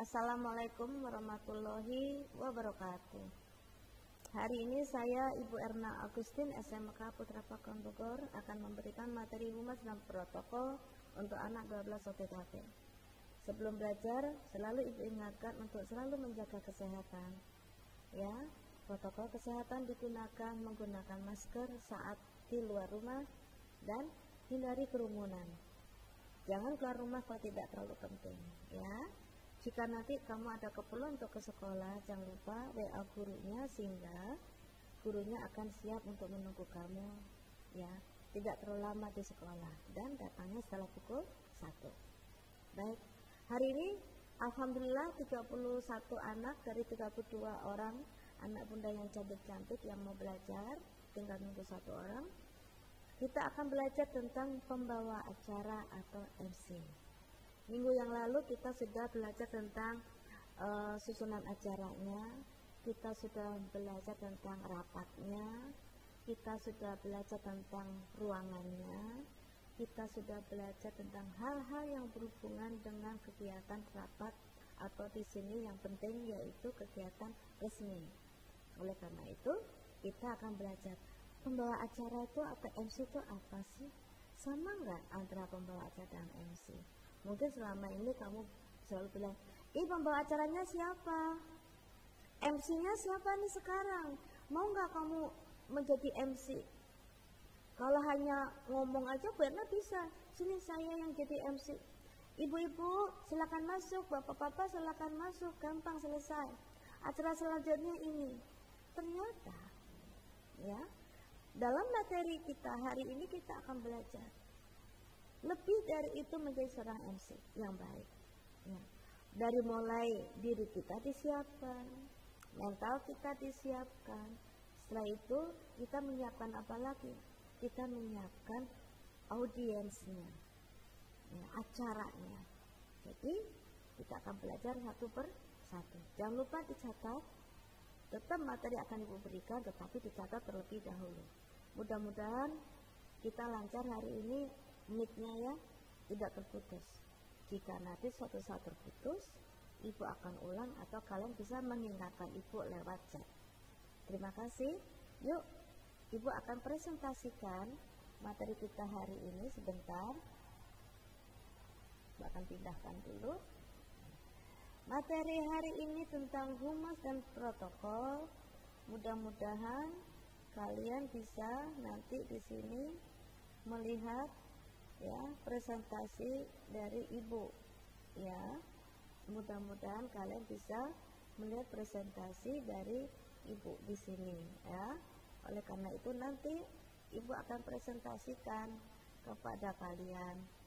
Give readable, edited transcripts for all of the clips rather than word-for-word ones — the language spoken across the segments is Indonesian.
Assalamualaikum warahmatullahi wabarakatuh. Hari ini saya Ibu Erna Agustin SMK Putra Pakuan Bogor akan memberikan materi humas dan protokol untuk anak 12 OTKP. Sebelum belajar, selalu Ibu ingatkan untuk selalu menjaga kesehatan. Ya, protokol kesehatan digunakan menggunakan masker saat di luar rumah dan hindari kerumunan. Jangan keluar rumah kalau tidak terlalu penting, ya. Jika nanti kamu ada keperluan untuk ke sekolah, jangan lupa WA gurunya sehingga gurunya akan siap untuk menunggu kamu, ya. Tidak terlalu lama di sekolah dan datangnya setelah pukul 1. Baik, hari ini alhamdulillah 31 anak dari 32 orang anak bunda yang cantik-cantik yang mau belajar, tinggal nunggu 1 orang. Kita akan belajar tentang pembawa acara atau MC. Minggu yang lalu kita sudah belajar tentang susunan acaranya, kita sudah belajar tentang rapatnya, kita sudah belajar tentang ruangannya, kita sudah belajar tentang hal-hal yang berhubungan dengan kegiatan rapat atau di sini yang penting yaitu kegiatan resmi. Oleh karena itu kita akan belajar pembawa acara itu atau MC itu apa sih? Sama nggak antara pembawa acara dan MC? Mungkin selama ini kamu selalu bilang, pembawa acaranya siapa? MC-nya siapa nih sekarang? Mau nggak kamu menjadi MC? Kalau hanya ngomong aja benar bisa. Sini saya yang jadi MC. Ibu-ibu silakan masuk, bapak-bapak silakan masuk, gampang selesai. Acara selanjutnya ini. Ternyata, ya. Dalam materi kita hari ini kita akan belajar lebih dari itu menjadi seorang MC yang baik. Ya. Dari mulai diri kita disiapkan, mental kita disiapkan. Setelah itu kita menyiapkan apa lagi? Kita menyiapkan audiensnya, ya, acaranya. Jadi kita akan belajar satu per satu. Jangan lupa dicatat. Tetap materi akan Ibu berikan, tetapi dicatat terlebih dahulu. Mudah-mudahan kita lancar hari ini, mic-nya ya tidak terputus. Jika nanti suatu saat terputus, Ibu akan ulang atau kalian bisa mengingatkan Ibu lewat chat. Terima kasih. Yuk, Ibu akan presentasikan materi kita hari ini sebentar. Ibu akan pindahkan dulu. Materi hari ini tentang humas dan protokol. Mudah-mudahan kalian bisa nanti di sini melihat ya presentasi dari Ibu. Ya, mudah-mudahan kalian bisa melihat presentasi dari Ibu di sini. Ya, oleh karena itu nanti Ibu akan presentasikan kepada kalian.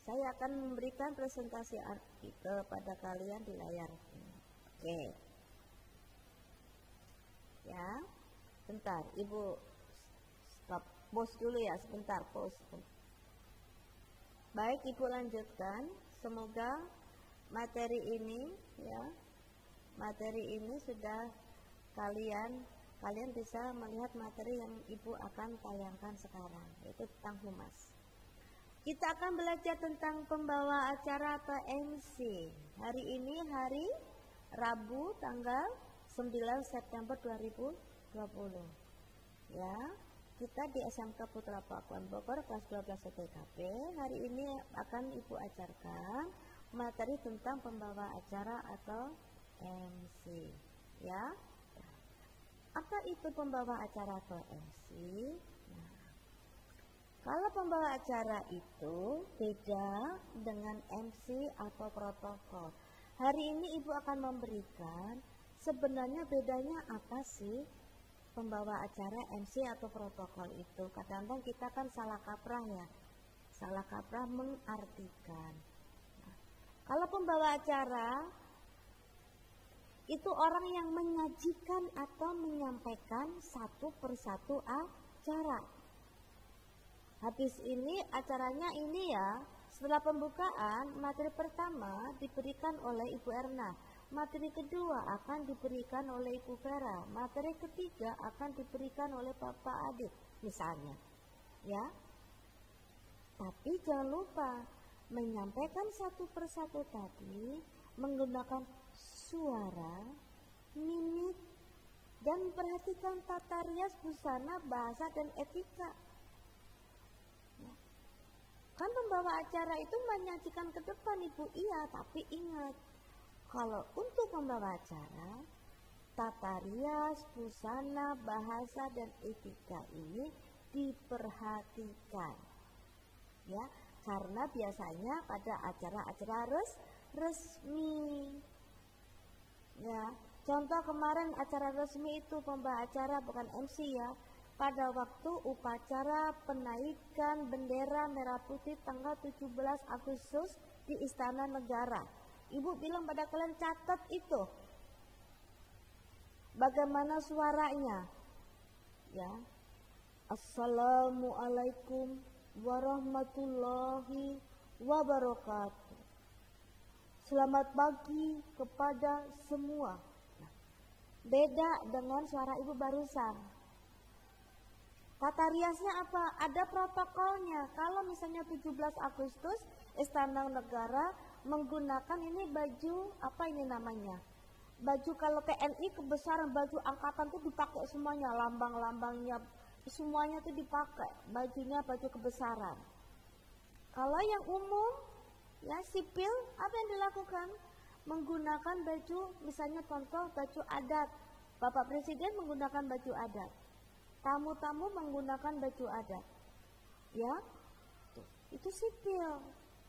Saya akan memberikan presentasi kepada kalian di layar. Oke. Ya. Bentar, Ibu stop, pause dulu ya, sebentar, pause. Baik, Ibu lanjutkan. Semoga materi ini ya, materi ini sudah kalian bisa melihat materi yang Ibu akan tayangkan sekarang, yaitu tentang humas. Kita akan belajar tentang pembawa acara atau MC. Hari ini hari Rabu tanggal 9 September 2020. Ya, kita di SMK Putra Pakuan Bogor kelas 12 OTKP. Hari ini akan Ibu ajarkan materi tentang pembawa acara atau MC. Ya. Apa itu pembawa acara atau MC? Kalau pembawa acara itu beda dengan MC atau protokol. Hari ini Ibu akan memberikan sebenarnya bedanya apa sih pembawa acara MC atau protokol itu. Kadang-kadang kita kan salah kaprah ya. Salah kaprah mengartikan. Nah, kalau pembawa acara itu orang yang menyajikan atau menyampaikan satu persatu acara. Habis ini acaranya ini ya, setelah pembukaan materi pertama diberikan oleh Ibu Erna, materi kedua akan diberikan oleh Ibu Vera, materi ketiga akan diberikan oleh Bapak Adit misalnya, ya. Tapi jangan lupa menyampaikan satu persatu tadi menggunakan suara, mimik, dan perhatikan tata rias busana, bahasa, dan etika. Ya. Kan pembawa acara itu menyajikan ke depan Ibu, iya, tapi ingat, kalau untuk pembawa acara, tata rias, busana, bahasa, dan etika ini diperhatikan. Ya, karena biasanya pada acara-acara resmi. Ya, contoh kemarin acara resmi itu pembawa acara bukan MC ya. Pada waktu upacara penaikan bendera merah putih tanggal 17 Agustus di Istana Negara. Ibu bilang pada kalian catat itu. Bagaimana suaranya? Ya. Assalamualaikum warahmatullahi wabarakatuh. Selamat pagi kepada semua. Nah, beda dengan suara ibu barusan. Tata riasnya apa? Ada protokolnya. Kalau misalnya 17 Agustus Istana Negara menggunakan ini baju apa ini namanya? Baju kalau TNI kebesaran, baju angkatan tuh dipakai semuanya, lambang-lambangnya semuanya tuh dipakai, bajunya baju kebesaran. Kalau yang umum ya sipil, apa yang dilakukan? Menggunakan baju, misalnya contoh baju adat. Bapak Presiden menggunakan baju adat. Tamu-tamu menggunakan baju adat. Ya. Itu sipil.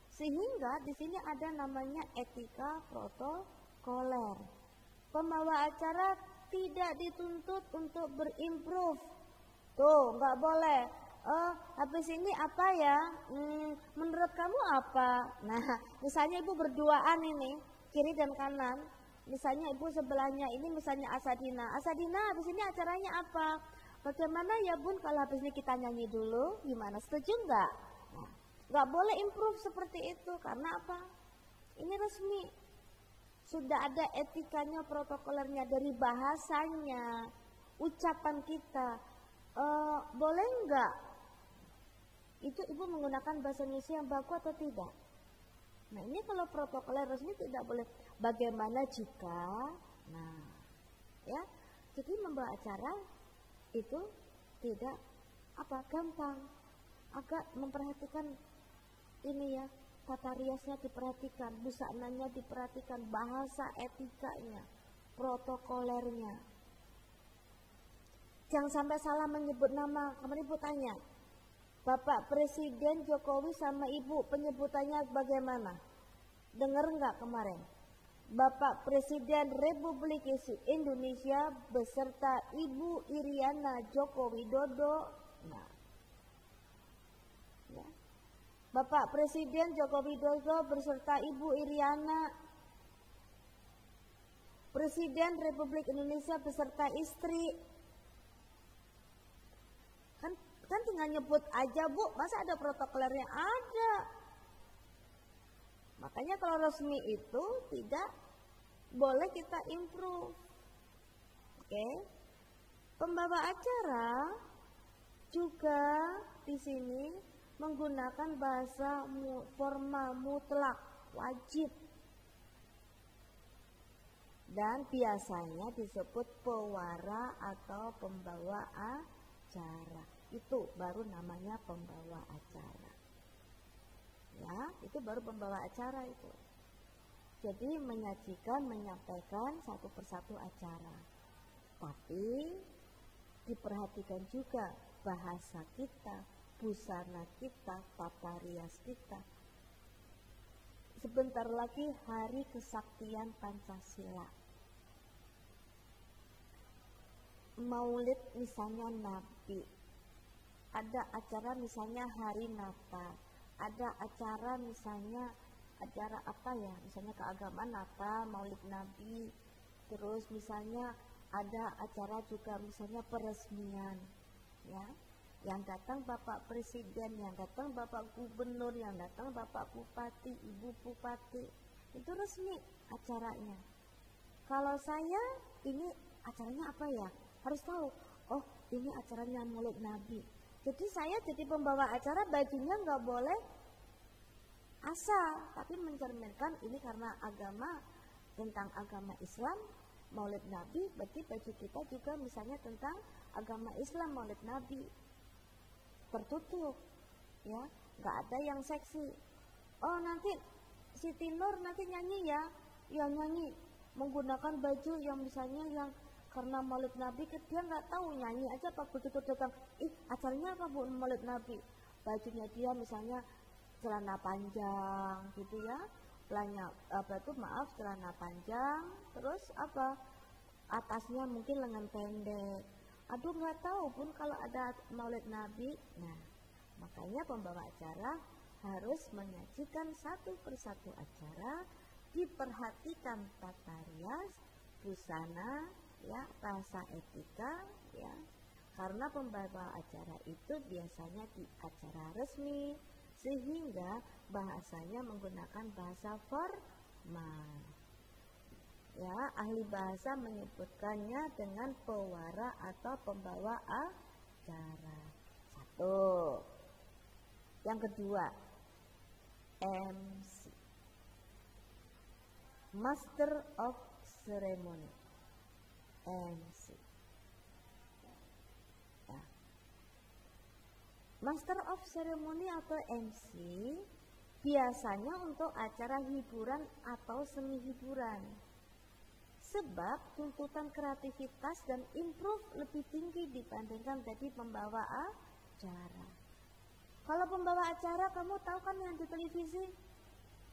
Sehingga di sini ada namanya etika protokoler. Pembawa acara tidak dituntut untuk berimprove. Tuh, nggak boleh. Habis ini apa ya? Menurut kamu apa? Nah, misalnya ibu berduaan ini, kiri dan kanan. Misalnya ibu sebelahnya ini misalnya Asadina. Asadina, habis ini acaranya apa? Bagaimana ya bun kalau habis ini kita nyanyi dulu? Gimana? Setuju nggak? Nah, nggak boleh improve seperti itu. Karena apa? Ini resmi. Sudah ada etikanya, protokolernya dari bahasanya, ucapan kita. Boleh enggak? Itu ibu menggunakan bahasa Indonesia yang baku atau tidak? Nah ini kalau protokoler resmi tidak boleh. Bagaimana jika? Nah ya, jadi membawa acara itu tidak gampang. Agak memperhatikan ini ya, tata riasnya diperhatikan, busananya diperhatikan, bahasa etikanya, protokolernya. Jangan sampai salah menyebut nama. Kemarin ibu tanya, Bapak Presiden Jokowi sama ibu penyebutannya bagaimana? Dengar nggak kemarin? Bapak Presiden Republik Indonesia beserta Ibu Iriana Joko Widodo. Nah, ya. Bapak Presiden Joko Widodo beserta Ibu Iriana, Presiden Republik Indonesia beserta istri. Kan tinggal nyebut aja bu, masa ada protokolernya? Ada. Makanya kalau resmi itu tidak boleh kita improve. Oke. Pembawa acara juga di sini menggunakan bahasa formal mutlak, wajib. Dan biasanya disebut pewara atau pembawa acara. Itu baru namanya pembawa acara. Ya, itu baru pembawa acara itu. Jadi menyajikan, menyampaikan satu persatu acara. Tapi diperhatikan juga bahasa kita, busana kita, tata rias kita. Sebentar lagi Hari Kesaktian Pancasila. Maulid misalnya Nabi. Ada acara misalnya Hari Natal, ada acara misalnya acara apa ya, misalnya keagamaan Natal, Maulid Nabi, terus misalnya ada acara juga misalnya peresmian, ya, yang datang Bapak Presiden, yang datang Bapak Gubernur, yang datang Bapak Bupati, Ibu Bupati, itu resmi acaranya. Kalau saya ini acaranya apa ya, harus tahu, oh ini acaranya Maulid Nabi. Jadi saya jadi pembawa acara, bajunya nggak boleh asal, tapi mencerminkan ini karena agama, tentang agama Islam, Maulid Nabi, berarti baju kita juga misalnya tentang agama Islam, Maulid Nabi, tertutup, ya, nggak ada yang seksi. Oh nanti Siti Nur nanti nyanyi ya, ya nyanyi menggunakan baju yang misalnya yang karena Maulid Nabi, dia nggak tahu nyanyi aja apa, begitu datang, acaranya apa Bu Maulid Nabi, bajunya dia misalnya celana panjang gitu ya, celana panjang, terus apa atasnya mungkin lengan pendek. Aduh nggak tahu pun kalau ada Maulid Nabi. Nah makanya pembawa acara harus menyajikan satu persatu acara, diperhatikan tata rias, busana, ya, rasa etika, ya, karena pembawa acara itu biasanya di acara resmi, sehingga bahasanya menggunakan bahasa formal. Ya, ahli bahasa menyebutkannya dengan pewara atau pembawa acara. Satu. Yang kedua, MC, Master of Ceremony. MC. Ya. Master of Ceremony atau MC biasanya untuk acara hiburan atau semi hiburan. Sebab tuntutan kreativitas dan improve lebih tinggi dibandingkan tadi pembawa acara. Kalau pembawa acara kamu tahu kan yang di televisi,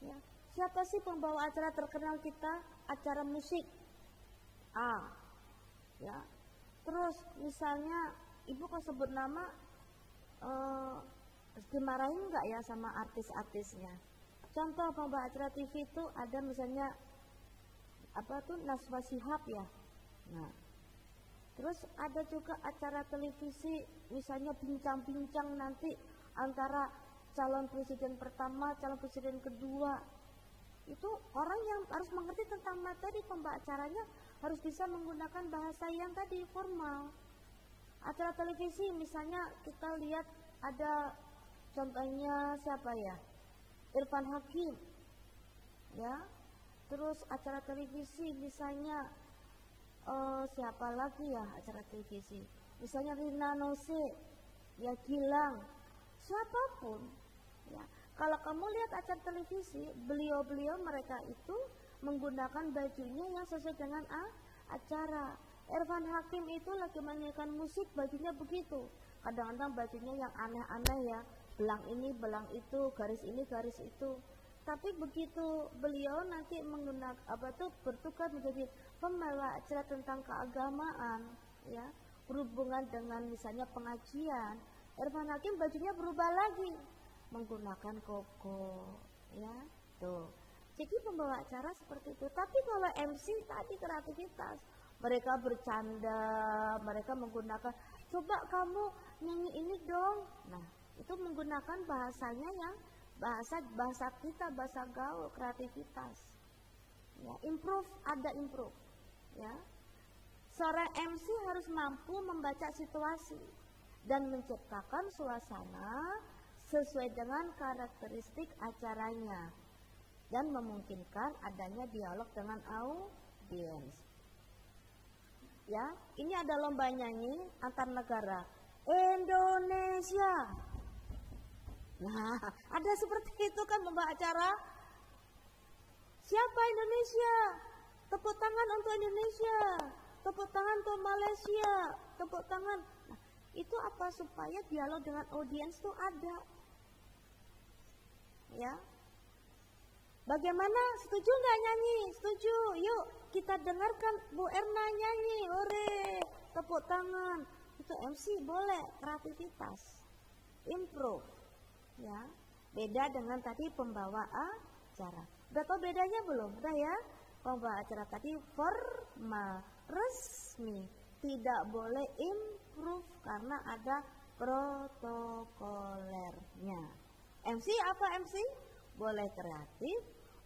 ya, siapa sih pembawa acara terkenal kita? Acara musik, ya. Terus misalnya ibu kok sebut nama, dimarahin nggak ya sama artis-artisnya? Contoh pembawa acara TV itu ada misalnya Najwa Shihab ya. Nah, terus ada juga acara televisi misalnya bincang-bincang nanti antara calon presiden pertama, calon presiden kedua. Itu orang yang harus mengerti tentang materi pembawa acaranya, harus bisa menggunakan bahasa yang tadi formal. Acara televisi misalnya kita lihat ada contohnya siapa ya? Irfan Hakim. Ya. Terus acara televisi misalnya siapa lagi ya acara televisi? Misalnya Rina Nose, ya Gilang, siapapun. Ya, kalau kamu lihat acara televisi, beliau-beliau mereka itu menggunakan bajunya yang sesuai dengan acara. Irfan Hakim itu lagi menyanyikan musik, bajunya begitu. Kadang-kadang bajunya yang aneh-aneh ya, belang ini, belang itu, garis ini, garis itu. Tapi begitu beliau nanti menggunakan bertugas menjadi pembawa acara tentang keagamaan, ya, berhubungan dengan misalnya pengajian, Irfan Hakim bajunya berubah lagi, menggunakan koko, ya, tuh. Jadi pembawa acara seperti itu. Tapi kalau MC tadi kreativitas, mereka bercanda, mereka menggunakan, coba kamu nyanyi ini dong. Nah, itu menggunakan bahasanya yang bahasa kita, bahasa gaul, kreativitas. Ya, improve, ada improve. Ya. Seorang MC harus mampu membaca situasi dan menciptakan suasana sesuai dengan karakteristik acaranya dan memungkinkan adanya dialog dengan audiens. Ya, ini ada lomba nyanyi antar negara. Indonesia. Nah, ada seperti itu kan pembawa acara. Siapa Indonesia? Tepuk tangan untuk Indonesia. Tepuk tangan untuk Malaysia. Tepuk tangan. Nah, itu apa? Supaya dialog dengan audiens itu ada. Ya. Bagaimana? Setuju nggak nyanyi? Setuju. Yuk kita dengarkan Bu Erna nyanyi. Hore. Tepuk tangan. Itu MC boleh. Kreativitas. Improve. Ya, beda dengan tadi pembawa acara. Udah tahu bedanya belum? Udah ya? Pembawa acara tadi formal, resmi, tidak boleh improve karena ada protokolernya. MC apa MC? Boleh kreatif,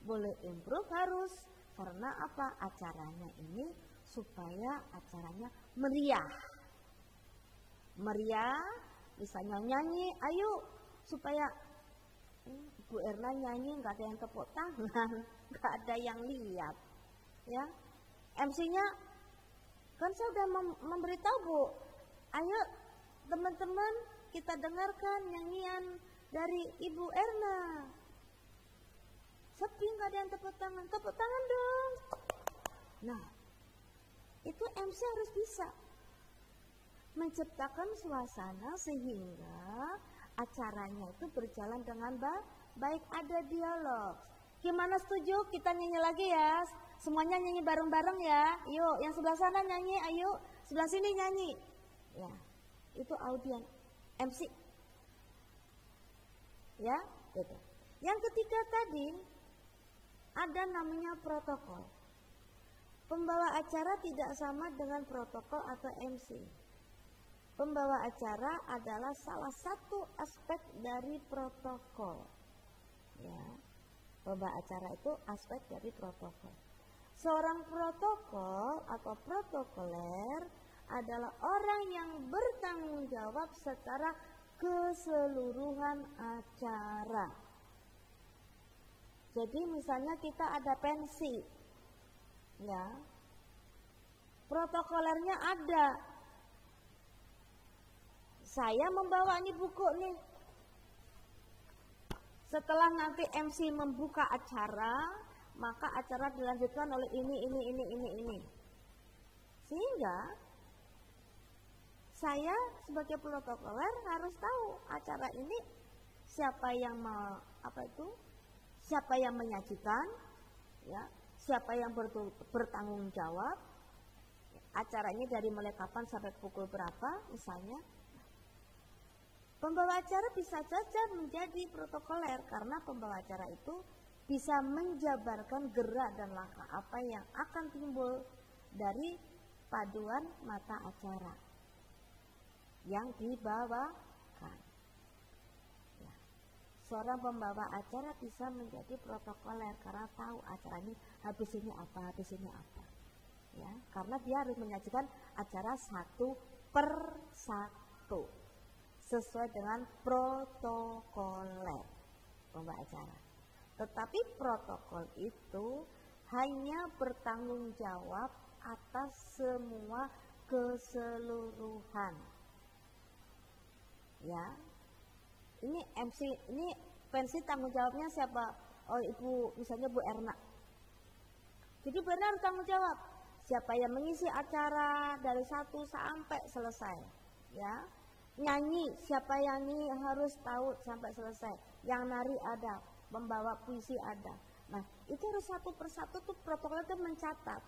boleh improve harus. Karena apa? Acaranya ini supaya acaranya meriah. Meriah, misalnya nyanyi, ayo supaya Bu Erna nyanyi nggak ada yang tepuk tangan, nggak ada yang lihat, ya. MC-nya kan saya udah memberitahu Bu, ayo teman-teman kita dengarkan nyanyian dari Ibu Erna. Sepi nggak ada yang tepuk tangan dong. Nah, itu MC harus bisa menciptakan suasana sehingga acaranya itu berjalan dengan baik, ada dialog. Gimana, setuju? Kita nyanyi lagi ya. Semuanya nyanyi bareng-bareng ya. Yuk, yang sebelah sana nyanyi, ayo. Sebelah sini nyanyi. Ya, itu audien MC. Ya, gitu. Yang ketiga tadi ada namanya protokol. Pembawa acara tidak sama dengan protokol atau MC. Pembawa acara adalah salah satu aspek dari protokol. Ya, pembawa acara itu aspek dari protokol. Seorang protokol atau protokoler adalah orang yang bertanggung jawab secara keseluruhan acara. Jadi misalnya kita ada pensi, ya, protokolernya ada. Saya membawa nih buku nih. Setelah nanti MC membuka acara, maka acara dilanjutkan oleh ini. Sehingga saya sebagai protokoler harus tahu acara ini siapa yang siapa yang menyajikan, ya, siapa yang bertanggung jawab. Acaranya dari mulai kapan sampai pukul berapa misalnya. Pembawa acara bisa saja menjadi protokoler karena pembawa acara itu bisa menjabarkan gerak dan langkah apa yang akan timbul dari paduan mata acara yang dibawakan. Ya. Seorang pembawa acara bisa menjadi protokoler karena tahu acara ini habis ini apa. Ya, karena dia harus menyajikan acara satu per satu sesuai dengan protokoler pembawa acara. Tetapi protokol itu hanya bertanggung jawab atas semua keseluruhan. Ya, ini MC, ini pensi tanggung jawabnya siapa? Oh, misalnya Bu Erna. Jadi Bu Erna harus tanggung jawab. Siapa yang mengisi acara dari 1 sampai selesai, ya. Nyanyi, siapa yang nyanyi harus tahu sampai selesai. Yang nari ada, membawa puisi ada. Nah, itu harus satu persatu tuh protokol itu mencatat.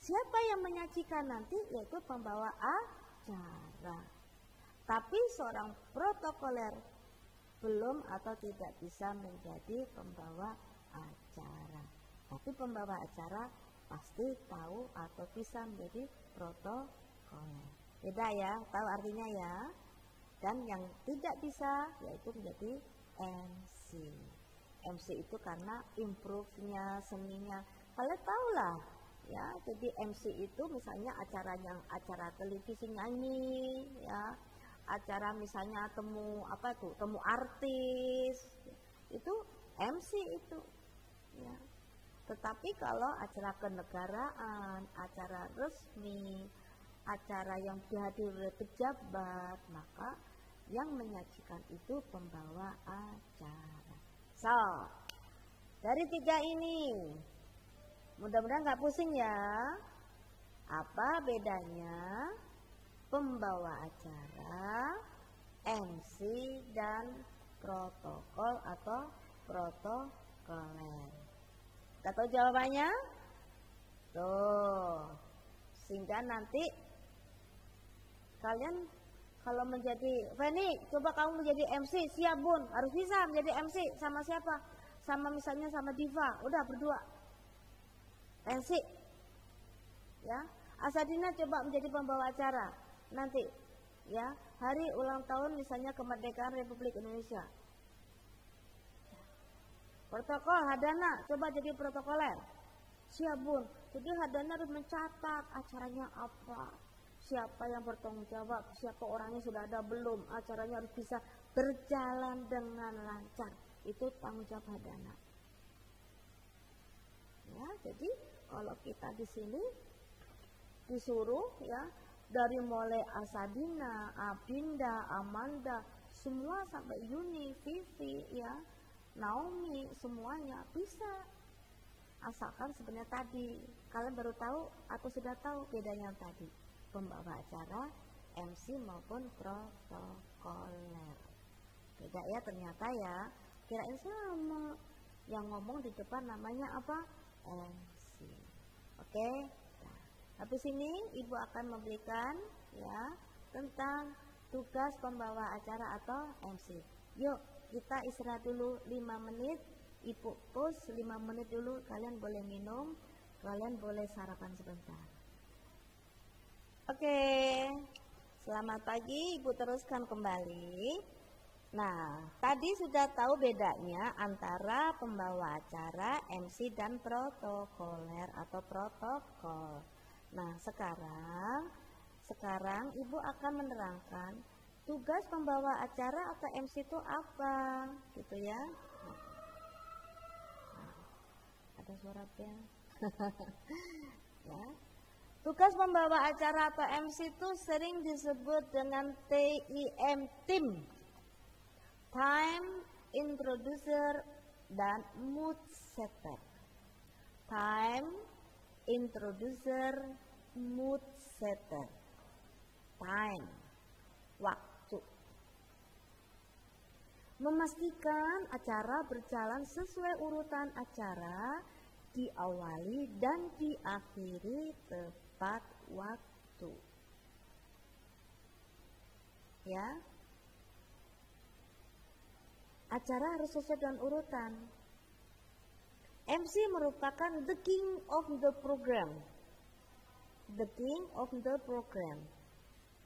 Siapa yang menyajikan nanti yaitu pembawa acara. Tapi seorang protokoler belum atau tidak bisa menjadi pembawa acara. Tapi pembawa acara pasti tahu atau bisa menjadi protokoler. Beda ya, tahu artinya ya. Dan yang tidak bisa yaitu menjadi MC. MC itu karena improve-nya, seninya. Kalian tahu lah, ya. Jadi MC itu misalnya acara televisi nyanyi, ya. Acara misalnya temu artis. Itu MC itu. Ya. Tetapi kalau acara kenegaraan, acara resmi, acara yang dihadiri oleh pejabat, maka yang menyajikan itu pembawa acara. So, dari 3 ini, mudah-mudahan nggak pusing ya. Apa bedanya pembawa acara, MC, dan protokol atau protokoler? Kita tahu jawabannya? Tuh, sehingga nanti kalian kalau menjadi Feni, coba kamu menjadi MC, siap Bun, harus bisa menjadi MC. Sama siapa? Sama misalnya sama Diva, udah berdua MC, ya. Asadina coba menjadi pembawa acara nanti, ya, hari ulang tahun misalnya kemerdekaan Republik Indonesia. Protokol Hadana coba jadi protokoler, siap Bun. Jadi Hadana harus mencatat acaranya apa, siapa yang bertanggung jawab, siapa orangnya sudah ada belum, acaranya harus bisa berjalan dengan lancar. Itu tanggung jawab Hadana. Ya, jadi kalau kita di sini disuruh ya dari mulai Asadina, Abinda, Amanda, semua sampai Yuni, Vivi, ya, Naomi, semuanya bisa. Asalkan sebenarnya tadi kalian baru tahu atau sudah tahu bedanya tadi, pembawa acara, MC maupun protokoler. Beda ya ternyata ya. Kirain sama. Yang ngomong di depan namanya apa? MC. Oke. Nah, habis ini Ibu akan memberikan ya tentang tugas pembawa acara atau MC. Yuk, kita istirahat dulu 5 menit. Ibu pause 5 menit dulu. Kalian boleh minum, kalian boleh sarapan sebentar. Oke. Selamat pagi, Ibu teruskan kembali. Nah, tadi sudah tahu bedanya antara pembawa acara, MC dan protokoler atau protokol. Nah, sekarang Ibu akan menerangkan tugas pembawa acara atau MC itu apa, gitu ya. Nah, ada suara bel. Ya. Tugas pembawa acara atau MC itu sering disebut dengan TIM, tim, time introducer dan mood setter. Time introducer, mood setter. Time, waktu. Memastikan acara berjalan sesuai urutan acara, diawali dan diakhiri tepat waktu. Ya. Acara harus sesuai dengan urutan. MC merupakan the king of the program. The king of the program.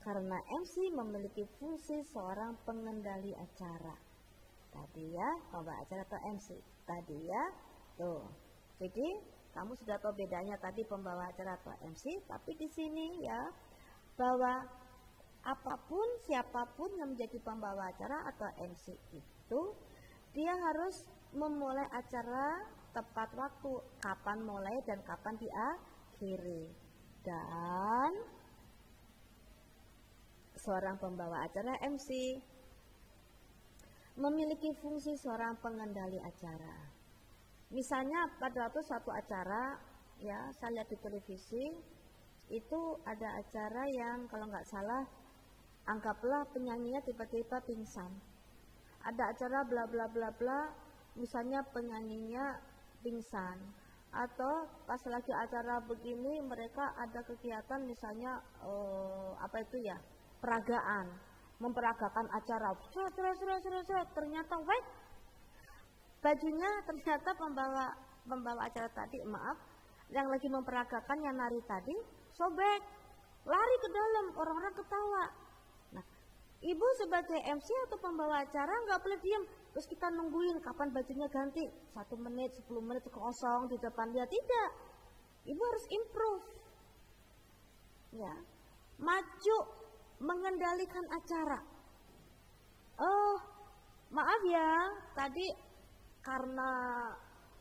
Karena MC memiliki fungsi seorang pengendali acara. Tadi ya, pembawa acara atau MC. Tadi ya, tuh. Jadi kamu sudah tahu bedanya tadi pembawa acara atau MC, tapi di sini ya bahwa apapun siapapun yang menjadi pembawa acara atau MC itu dia harus memulai acara tepat waktu, kapan mulai dan kapan diakhiri. Dan seorang pembawa acara MC memiliki fungsi seorang pengendali acara. Misalnya pada waktu satu acara, ya saya lihat di televisi, itu ada acara yang kalau nggak salah, anggaplah penyanyinya tiba-tiba pingsan. Ada acara bla bla bla bla, misalnya penyanyinya pingsan. Atau pas lagi acara begini mereka ada kegiatan misalnya peragaan, memperagakan acara. Ternyata bajunya ternyata pembawa acara tadi, yang lagi memperagakan yang nari tadi sobek, lari ke dalam, orang-orang ketawa. Nah, Ibu sebagai MC atau pembawa acara nggak boleh diam, terus kita nungguin kapan bajunya ganti 1 menit, 10 menit kosong di depan dia, tidak. Ibu harus improve, ya, maju mengendalikan acara. Oh, maaf ya, tadi karena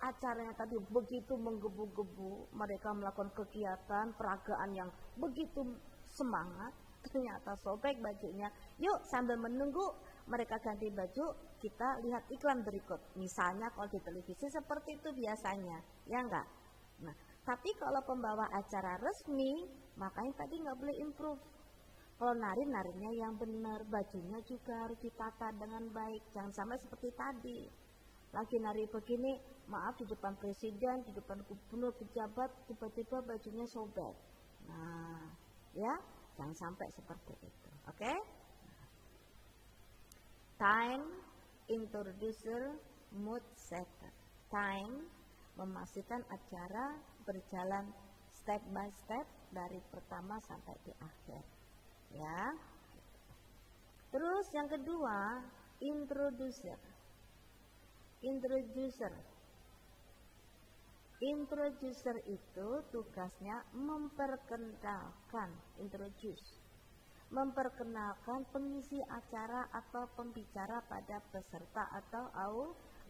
acaranya tadi begitu menggebu-gebu, mereka melakukan kegiatan peragaan yang begitu semangat, ternyata sobek bajunya. Yuk sambil menunggu mereka ganti baju, kita lihat iklan berikut. Misalnya kalau di televisi seperti itu biasanya, ya enggak? Nah, tapi kalau pembawa acara resmi, makanya tadi nggak boleh improve. Kalau narinya yang benar, bajunya juga harus ditata dengan baik, jangan sampai seperti tadi. Lagi nari begini, maaf di depan presiden, di depan gubernur, pejabat, tiba-tiba bajunya sobek. Nah, ya, jangan sampai seperti itu. Oke? Time introducer, mood setter. Time memastikan acara berjalan step by step dari pertama sampai di akhir. Ya. Terus yang kedua, introducer. Introducer itu tugasnya memperkenalkan, memperkenalkan pengisi acara atau pembicara pada peserta atau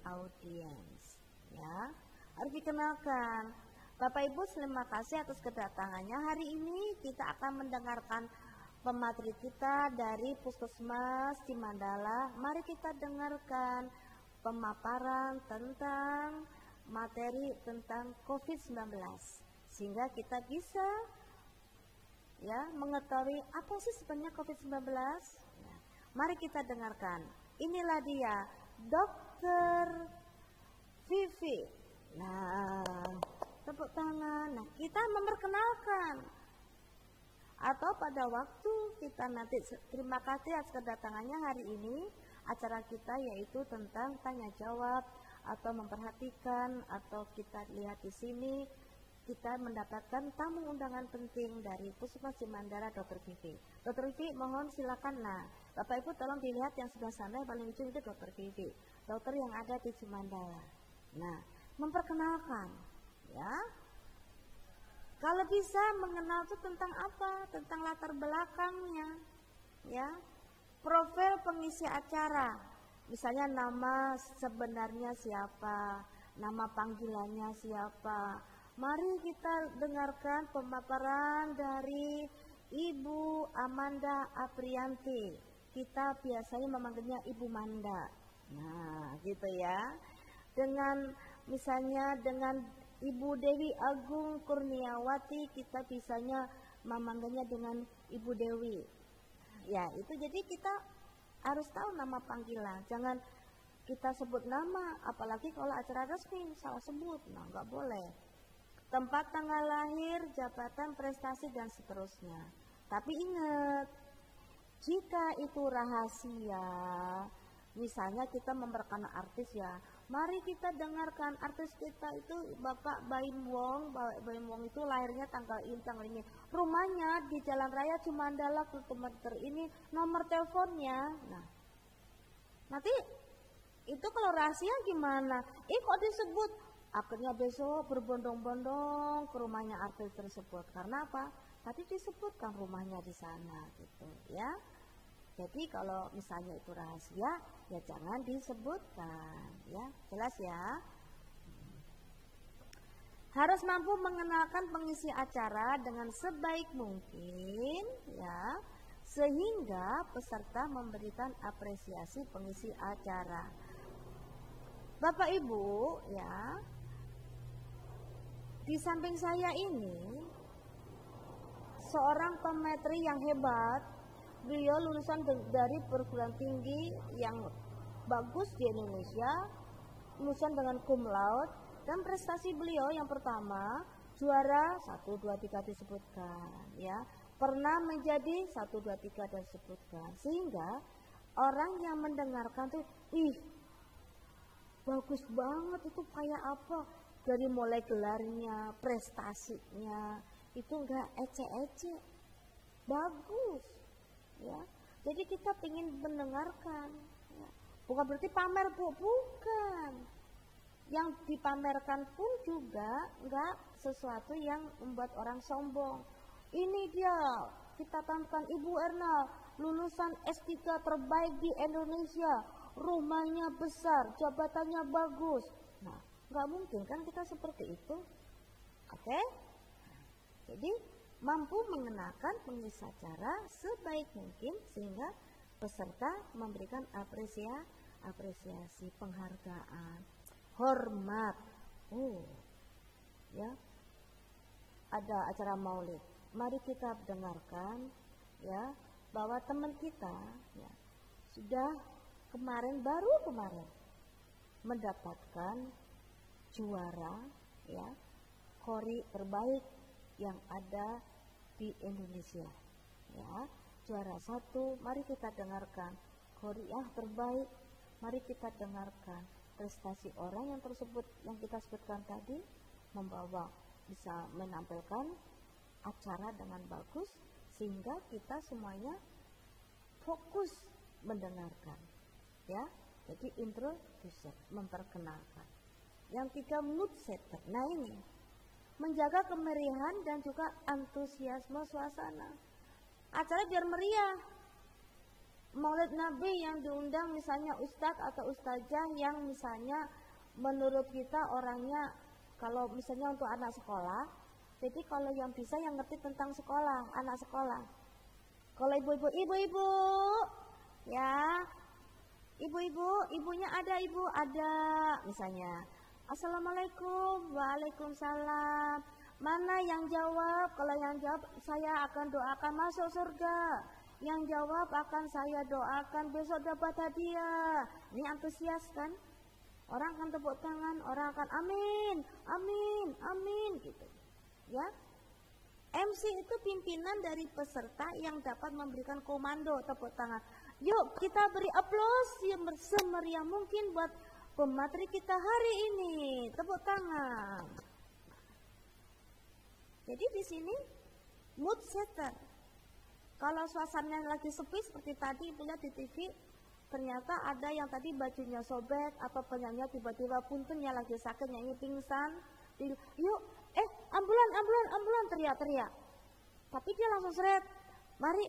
audiens. Ya, harus dikenalkan. Bapak Ibu, terima kasih atas kedatangannya. Hari ini kita akan mendengarkan pemateri kita dari Puskesmas Cimandala. Mari kita dengarkan pemaparan tentang materi tentang COVID-19 sehingga kita bisa mengetahui apa sih sebenarnya COVID-19. Mari kita dengarkan. Inilah dia Dokter Vivi. Tepuk tangan. Kita memperkenalkan. Atau pada waktu kita nanti, terima kasih atas kedatangannya hari ini. Acara kita yaitu tentang tanya jawab atau memperhatikan, atau kita lihat di sini kita mendapatkan tamu undangan penting dari Puskesmas Cimandala, Dr. Vivi. Dr. Vivi, mohon silakan. Bapak Ibu tolong dilihat yang sebelah sana, yang paling ujung itu Dr. Vivi, dokter yang ada di Cimandala. Memperkenalkan, ya. Kalau bisa mengenal itu tentang apa? Tentang latar belakangnya, ya. Profil pengisi acara, misalnya nama sebenarnya siapa, nama panggilannya siapa. Mari kita dengarkan pemaparan dari Ibu Amanda Aprianti. Kita biasanya memanggilnya Ibu Manda. Gitu ya. Dengan misalnya dengan Ibu Dewi Agung Kurniawati, kita bisanya memanggilnya dengan Ibu Dewi. Ya, itu jadi kita harus tahu nama panggilan. Jangan kita sebut nama, apalagi kalau acara resmi salah sebut. Nggak boleh. Tempat, tanggal lahir, jabatan, prestasi, dan seterusnya. Tapi ingat, jika itu rahasia, misalnya kita memperkenalkan artis ya, mari kita dengarkan artis kita itu Bapak Baim Wong. Baim Wong itu lahirnya tanggal ini. Rumahnya di Jalan Raya Cimandala, kilometer ini, nomor teleponnya. Nanti itu kalau rahasia gimana? Kok disebut? Akhirnya besok berbondong-bondong ke rumahnya artis tersebut. Karena apa? Tadi disebutkan rumahnya di sana gitu ya. Jadi kalau misalnya itu rahasia, ya jangan disebutkan ya. Jelas ya? Harus mampu mengenalkan pengisi acara dengan sebaik mungkin ya, sehingga peserta memberikan apresiasi pengisi acara. Bapak Ibu ya, di samping saya ini seorang pemateri yang hebat. Beliau lulusan dari perguruan tinggi yang bagus di Indonesia, lulusan dengan cum laude, dan prestasi beliau yang pertama juara 1, 2, 3 disebutkan ya. Pernah menjadi 1, 2, 3 dan disebutkan. Sehingga orang yang mendengarkan tuh, bagus banget itu kayak apa? Dari mulai gelarnya, prestasinya, itu enggak ece-ece, bagus, ya. Jadi kita ingin mendengarkan, ya. Bukan berarti pamer, bukan. Yang dipamerkan pun juga enggak sesuatu yang membuat orang sombong. Ini dia, kita tampilkan Ibu Erna, lulusan S3 terbaik di Indonesia, rumahnya besar, jabatannya bagus. Nggak mungkin kan kita seperti itu. Oke? Jadi mampu mengenakan pengisi acara sebaik mungkin sehingga peserta memberikan apresiasi, penghargaan, hormat. Ya. Ada acara maulid. Mari kita dengarkan ya, bahwa teman kita ya sudah baru kemarin mendapatkan juara ya KORI terbaik yang ada di Indonesia ya, juara 1. Mari kita dengarkan KORI terbaik. Mari kita dengarkan prestasi orang yang tersebut, yang kita sebutkan tadi, membawa bisa menampilkan acara dengan bagus sehingga kita semuanya fokus mendengarkan ya. Jadi introducer, memperkenalkan. Yang tiga mood setter. Nah ini menjaga kemeriahan dan juga antusiasme suasana. Acara biar meriah. Maulid Nabi yang diundang misalnya ustadz atau ustazah yang misalnya menurut kita orangnya, kalau misalnya untuk anak sekolah, jadi kalau yang bisa yang ngerti tentang sekolah, anak sekolah. Kalau ibu-ibu ya, ibunya ada, ibu ada misalnya. Assalamualaikum, waalaikumsalam. Mana yang jawab? Kalau yang jawab saya akan doakan masuk surga. Yang jawab akan saya doakan besok dapat hadiah. Ini antusias kan? Orang akan tepuk tangan, orang akan amin, amin, amin gitu. Ya. MC itu pimpinan dari peserta yang dapat memberikan komando tepuk tangan. Yuk kita beri aplaus yang semeriah mungkin buat pemateri kita hari ini. Tepuk tangan. Jadi di sini mood setter. Kalau suasananya lagi sepi seperti tadi Ibu lihat di TV, ternyata ada yang tadi bajunya sobek atau penyanyi tiba-tiba puntennya lagi sakit nyanyi pingsan. Yuk, ambulan teriak-teriak. Tapi dia langsung seret. Mari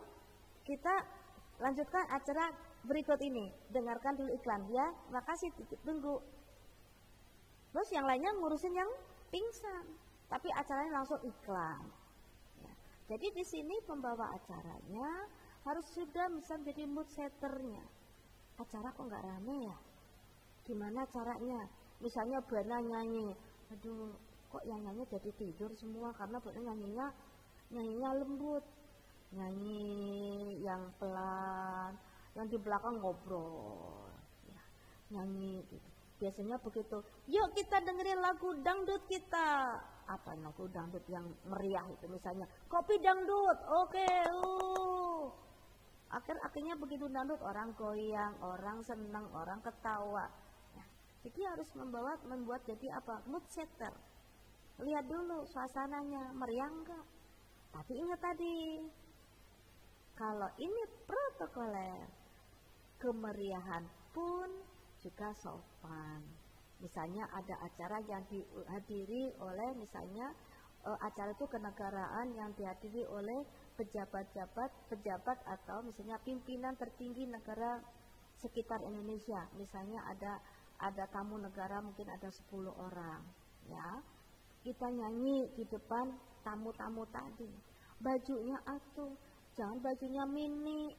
kita lanjutkan acara berikut ini. Dengarkan dulu iklan ya. Makasih, tunggu. Terus yang lainnya ngurusin yang pingsan. Tapi acaranya langsung iklan. Ya. Jadi di sini pembawa acaranya harus sudah bisa menjadi mood setternya. Acara kok nggak rame ya? Gimana caranya? Misalnya Bana nyanyi, aduh kok yang nyanyi jadi tidur semua karena Bana nyanyinya lembut, nyanyi yang pelan, yang di belakang ngobrol, ya, nyanyi gitu. Biasanya begitu. Yuk kita dengerin lagu dangdut kita. Apa lagu dangdut yang meriah itu misalnya? Kopi dangdut. Oke. Akhirnya begitu dangdut orang goyang, orang senang, orang ketawa. Nah, jadi harus membuat jadi apa? Mood setter. Lihat dulu suasananya meriah enggak? Tapi ingat tadi, kalau ini protokoler, kemeriahan pun juga sopan. Misalnya ada acara yang dihadiri oleh misalnya acara itu kenegaraan yang dihadiri oleh pejabat atau misalnya pimpinan tertinggi negara sekitar Indonesia. Misalnya ada tamu negara mungkin ada 10 orang, ya. Kita nyanyi di depan tamu-tamu tadi. Bajunya atuh, jangan bajunya mini.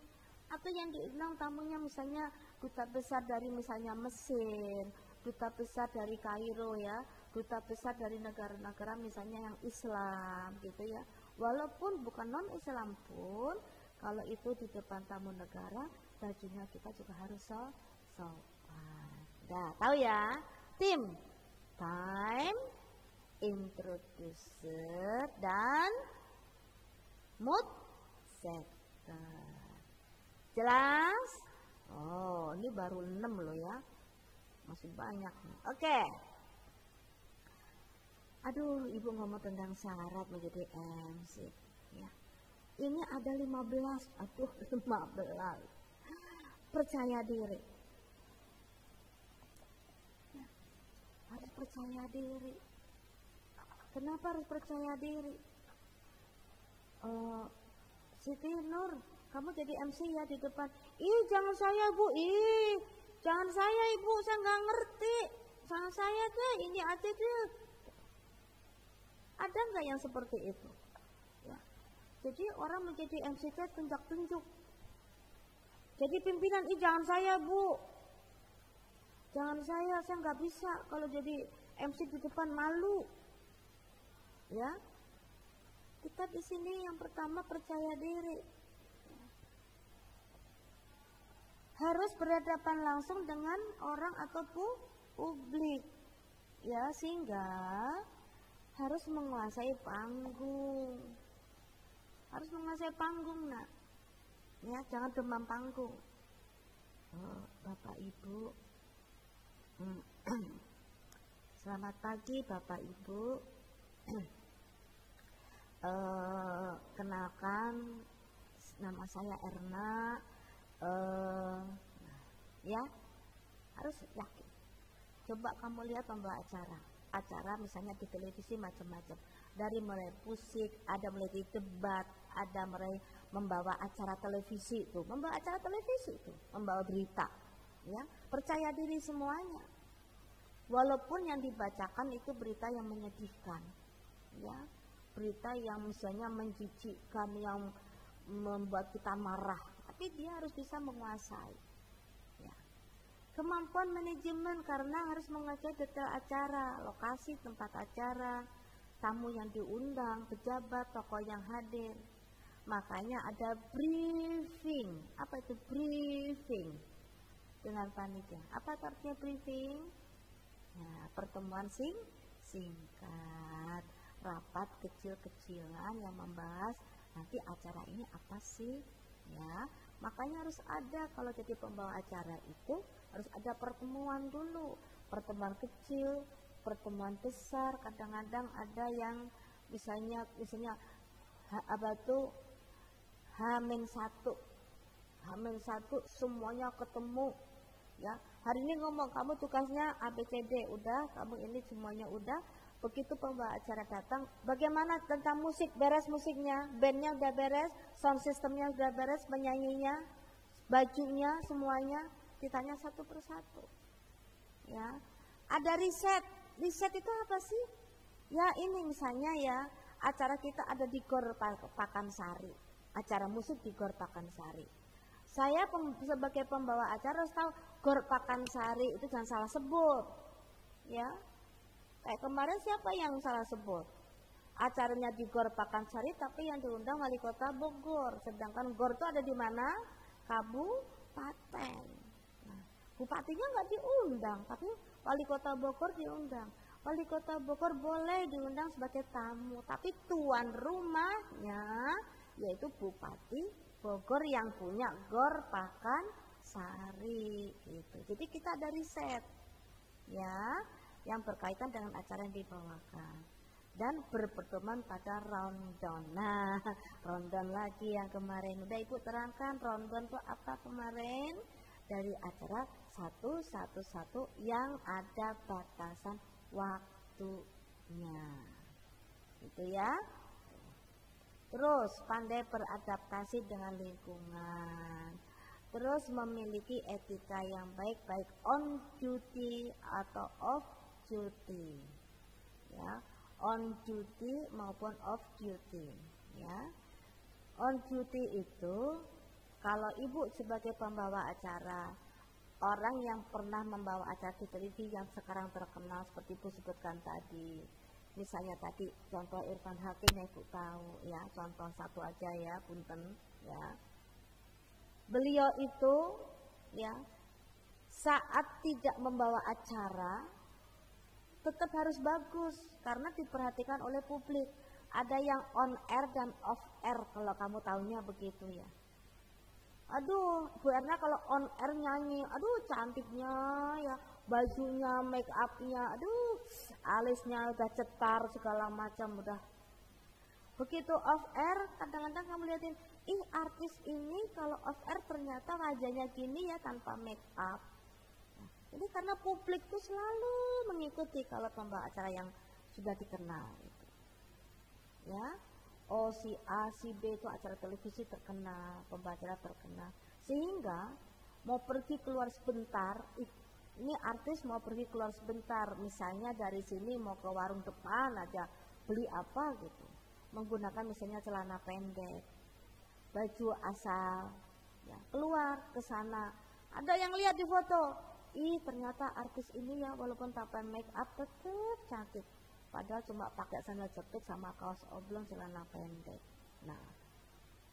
Atau yang diundang tamunya misalnya duta besar dari misalnya Mesir, duta besar dari Kairo ya, duta besar dari negara-negara misalnya yang Islam gitu ya. Walaupun bukan non-Islam pun, kalau itu di depan tamu negara, bajunya kita juga harus sopan. Dah, tahu ya? Tim, time, introducer, dan mood setter. Jelas? Oh, ini baru 6 loh ya. Masih banyak nih. Oke. Aduh, Ibu ngomong tentang syarat menjadi MC. Ya. Ini ada 15. Aduh, 15. Percaya diri. Ya. Harus percaya diri. Kenapa harus percaya diri? Siti Nur, kamu jadi MC ya di depan. Ih, jangan saya Bu. Ih, jangan saya Ibu, saya nggak ngerti. Jangan saya deh, ini aja deh. Ada nggak yang seperti itu? Ya. Jadi orang menjadi MC itu tunjuk-tunjuk. Jadi pimpinan, ih jangan saya Bu. Jangan saya nggak bisa. Kalau jadi MC di depan malu. Ya. Kita di sini yang pertama percaya diri. Harus berhadapan langsung dengan orang atau publik. Ya, sehingga harus menguasai panggung. Harus menguasai panggung, Nak. Ya, jangan demam panggung. Oh, Bapak Ibu. Selamat pagi Bapak Ibu. Kenalkan, nama saya Erna. Ya, harus yakin. Coba kamu lihat pembawa acara misalnya di televisi macam-macam, dari mulai musik, ada mulai debat, ada mulai membawa acara televisi itu, membawa berita, ya, percaya diri semuanya. Walaupun yang dibacakan itu berita yang menyedihkan, ya, berita yang misalnya menjijikkan, yang membuat kita marah, tapi dia harus bisa menguasai, ya. Kemampuan manajemen karena harus menguasai detail acara, lokasi tempat acara, tamu yang diundang, pejabat, tokoh yang hadir. Makanya ada briefing. Apa itu briefing? Dengan panitia. Apa artinya briefing? Nah, pertemuan singkat, rapat kecil-kecilan yang membahas nanti acara ini apa sih, ya. Makanya harus ada, kalau jadi pembawa acara itu harus ada pertemuan dulu, pertemuan kecil, pertemuan besar. Kadang-kadang ada yang misalnya apa tuh H-1 semuanya ketemu, ya. Hari ini ngomong kamu tugasnya ABCD, udah, kamu ini semuanya udah. Begitu pembawa acara datang, bagaimana tentang musik, beres musiknya, bandnya udah beres, sound systemnya udah beres, penyanyinya, bajunya, semuanya ditanya satu persatu, ya. Ada riset itu apa sih? Ya ini misalnya, ya, acara kita ada di Gor Pakansari, acara musik di Gor Pakansari. Saya sebagai pembawa acara harus tahu Gor Pakansari itu jangan salah sebut, ya. Kayak kemarin siapa yang salah sebut? Acaranya di Gor Pakansari tapi yang diundang wali kota Bogor, sedangkan Gor itu ada di mana? Kabupaten. Nah, bupatinya nggak diundang, tapi wali kota Bogor diundang. Wali kota Bogor boleh diundang sebagai tamu, tapi tuan rumahnya yaitu Bupati Bogor yang punya Gor Pakansari gitu. Jadi kita ada riset, ya, yang berkaitan dengan acara yang dibawakan dan berpedoman pada rundown. Nah, rundown lagi yang kemarin udah Ibu terangkan, rundown itu apa kemarin, dari acara satu yang ada batasan waktunya, itu ya. Terus pandai beradaptasi dengan lingkungan, terus memiliki etika yang baik on duty atau off duty, ya, on duty maupun off duty, ya. On duty itu kalau Ibu sebagai pembawa acara, orang yang pernah membawa acara di televisi yang sekarang terkenal seperti Ibu sebutkan tadi, misalnya tadi contoh Irfan Hakim yang Ibu tahu, ya, contoh satu aja ya, punten, ya. Beliau itu, ya, saat tidak membawa acara tetap harus bagus karena diperhatikan oleh publik. Ada yang on air dan off air, kalau kamu tahunya begitu, ya. Aduh, Bu Erna kalau on air nyanyi, aduh cantiknya, ya, bajunya, make upnya, aduh alisnya udah cetar segala macam udah. Begitu off air, kadang-kadang kamu lihatin, ih artis ini kalau off air ternyata wajahnya gini, ya, tanpa make up. Jadi karena publik tuh selalu mengikuti kalau pembawa acara yang sudah dikenal, gitu, ya. Oh, si A, si B itu acara televisi terkenal, pembawa acara terkenal, sehingga mau pergi keluar sebentar, ini artis mau pergi keluar sebentar, misalnya dari sini mau ke warung depan aja beli apa gitu, menggunakan misalnya celana pendek, baju asal, ya, keluar ke sana. Ada yang lihat di foto, ih ternyata artis ini, ya, walaupun tanpa make up tetap cantik, padahal cuma pakai sandal jepit sama kaos oblong celana pendek. Nah,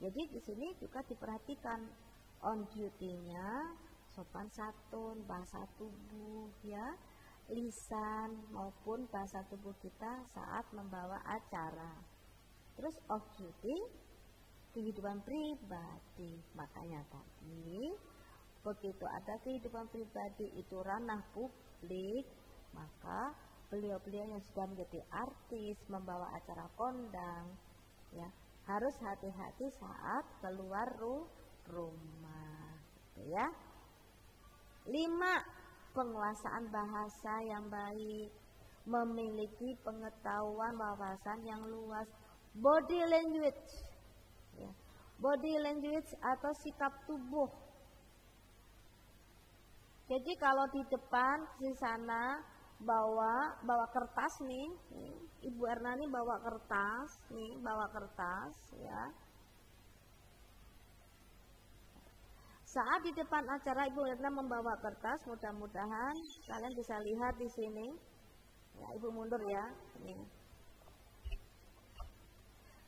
jadi di sini juga diperhatikan on duty-nya, sopan santun, bahasa tubuh, ya, lisan maupun bahasa tubuh kita saat membawa acara. Terus off duty, kehidupan pribadi. Makanya tadi begitu ada kehidupan pribadi itu ranah publik, maka beliau-beliau yang sudah menjadi artis, membawa acara kondang, ya, harus hati-hati saat keluar rumah, gitu, ya. 5. penguasaan bahasa yang baik, memiliki pengetahuan wawasan yang luas, body language, ya. Body language atau sikap tubuh. Jadi kalau di depan di sana bawa kertas nih, Ibu Erna nih bawa kertas, ya. Saat di depan acara Ibu Erna membawa kertas, mudah-mudahan kalian bisa lihat di sini. Ya, Ibu mundur ya. Ini.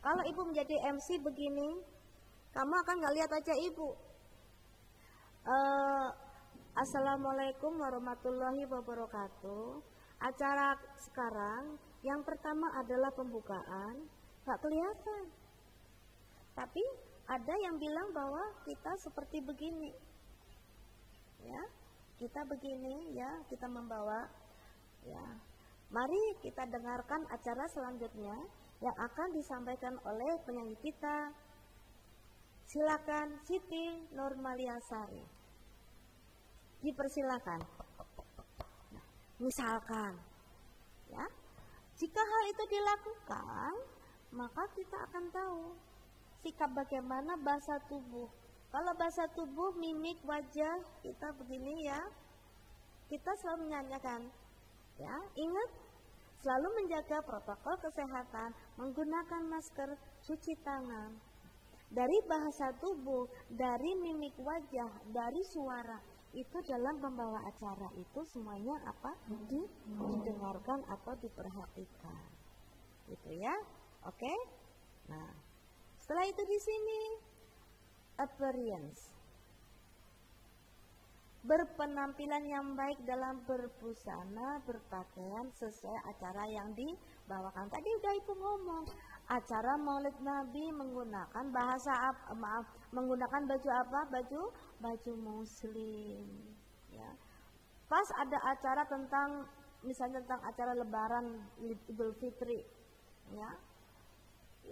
Kalau Ibu menjadi MC begini, kamu akan nggak lihat aja Ibu. Assalamualaikum warahmatullahi wabarakatuh. Acara sekarang yang pertama adalah pembukaan, nggak kelihatan. Tapi ada yang bilang bahwa kita seperti begini, ya, kita begini, ya, kita membawa, ya. Mari kita dengarkan acara selanjutnya yang akan disampaikan oleh penyanyi kita. Silakan Siti Nurmaliasari. Dipersilakan. Nah, misalkan, ya, jika hal itu dilakukan, maka kita akan tahu sikap bagaimana bahasa tubuh. Kalau bahasa tubuh, mimik wajah kita begini, ya, kita selalu menyanyikan, ya, ingat selalu menjaga protokol kesehatan, menggunakan masker, cuci tangan. Dari bahasa tubuh, dari mimik wajah, dari suara, itu dalam pembawa acara itu semuanya apa? Didengarkan atau diperhatikan. Gitu ya. Oke? Nah, setelah itu di sini appearance. Berpenampilan yang baik dalam berbusana, berpakaian sesuai acara yang dibawakan. Tadi udah Ibu ngomong, acara Maulid Nabi menggunakan menggunakan baju apa? Baju Muslim. Ya. Pas ada acara tentang, misalnya tentang acara Lebaran Idul Fitri, ya.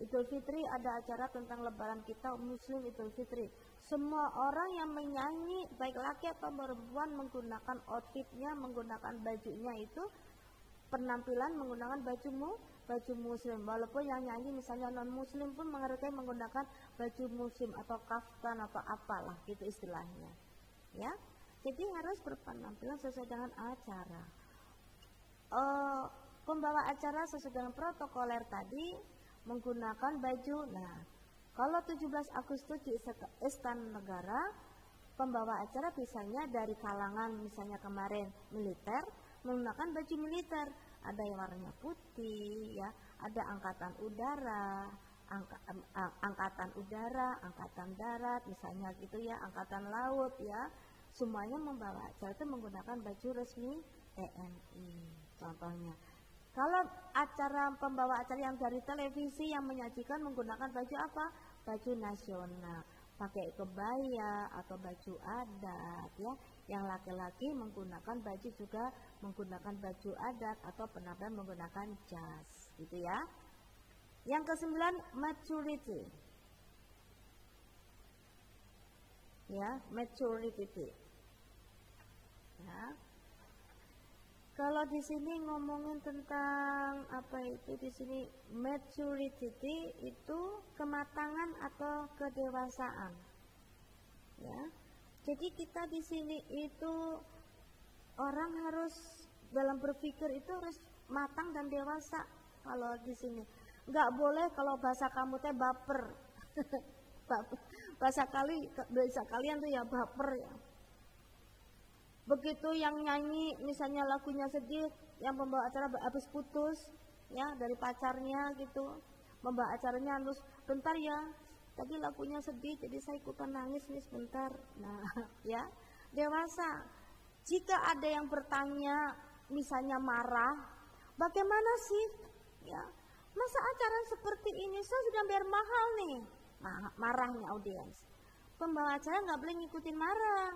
Idul Fitri ada acara tentang Lebaran kita Muslim Idul Fitri. Semua orang yang menyanyi, baik laki atau perempuan, menggunakan outfitnya, menggunakan bajunya itu penampilan menggunakan baju Muslim. Walaupun yang nyanyi misalnya non Muslim pun menggunakan baju Muslim atau kaftan atau apalah gitu istilahnya. Ya, jadi harus berpenampilan sesuai dengan acara. Pembawa acara sesuai dengan protokoler tadi menggunakan baju. Nah, kalau 17 Agustus di Istana Negara, pembawa acara biasanya dari kalangan misalnya kemarin militer menggunakan baju militer. Ada yang warnanya putih, ya, ada angkatan udara, angkatan darat, misalnya gitu ya, angkatan laut, ya. Semuanya membawa acara itu menggunakan baju resmi TNI. Contohnya, kalau pembawa acara yang dari televisi yang menyajikan menggunakan baju apa? Baju nasional, pakai kebaya atau baju adat, ya. Yang laki-laki menggunakan baju juga menggunakan baju adat atau penampilan menggunakan jas, gitu ya. Yang ke-9, maturity. Ya, maturity. Ya. Kalau di sini ngomongin tentang apa itu di sini maturity itu kematangan atau kedewasaan. Ya. Jadi kita di sini itu orang harus dalam berpikir itu harus matang dan dewasa. Kalau di sini nggak boleh kalau bahasa kamu teh baper. bahasa kalian tuh ya baper ya. Begitu yang nyanyi misalnya lagunya sedih, yang pembawa acara habis putus ya dari pacarnya gitu, membawa acaranya harus bentar ya, tadi lagunya sedih jadi saya ikutan nangis nih sebentar. Nah ya, dewasa. Jika ada yang bertanya misalnya marah, bagaimana sih ya, masa acara seperti ini saya sudah bayar mahal nih. Nah, marahnya audiens, pembawa acara nggak boleh ngikutin marah.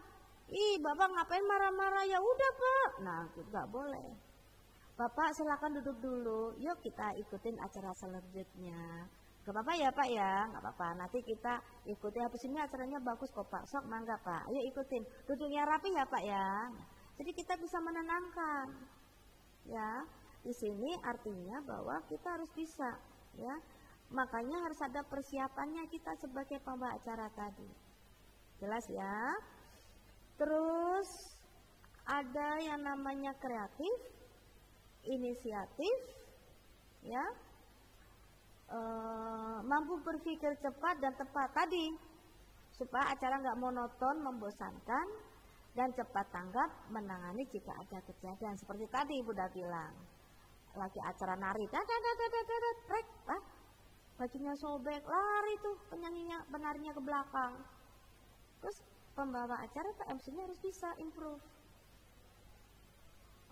Ih, Bapak ngapain marah-marah? Ya udah, Pak. Nah, nggak boleh. Bapak silakan duduk dulu. Yuk kita ikutin acara selanjutnya. Gak apa-apa ya, Pak ya? Gak apa-apa. Nanti kita ikutin. Habis ini acaranya bagus kok, Pak. Sok mangga, Pak. Ayo ikutin. Duduknya rapi ya, Pak ya. Jadi kita bisa menenangkan. Ya, di sini artinya bahwa kita harus bisa, ya. Makanya harus ada persiapannya kita sebagai pembawa acara tadi. Jelas ya? Terus ada yang namanya kreatif, inisiatif, ya. Mampu berpikir cepat dan tepat tadi supaya acara nggak monoton, membosankan, dan cepat tanggap menangani jika ada kejadian seperti tadi Ibu udah bilang. Lagi acara nari, bajunya sobek, lari tuh penarinya ke belakang. Terus pembawa acara atau MC-nya harus bisa improve.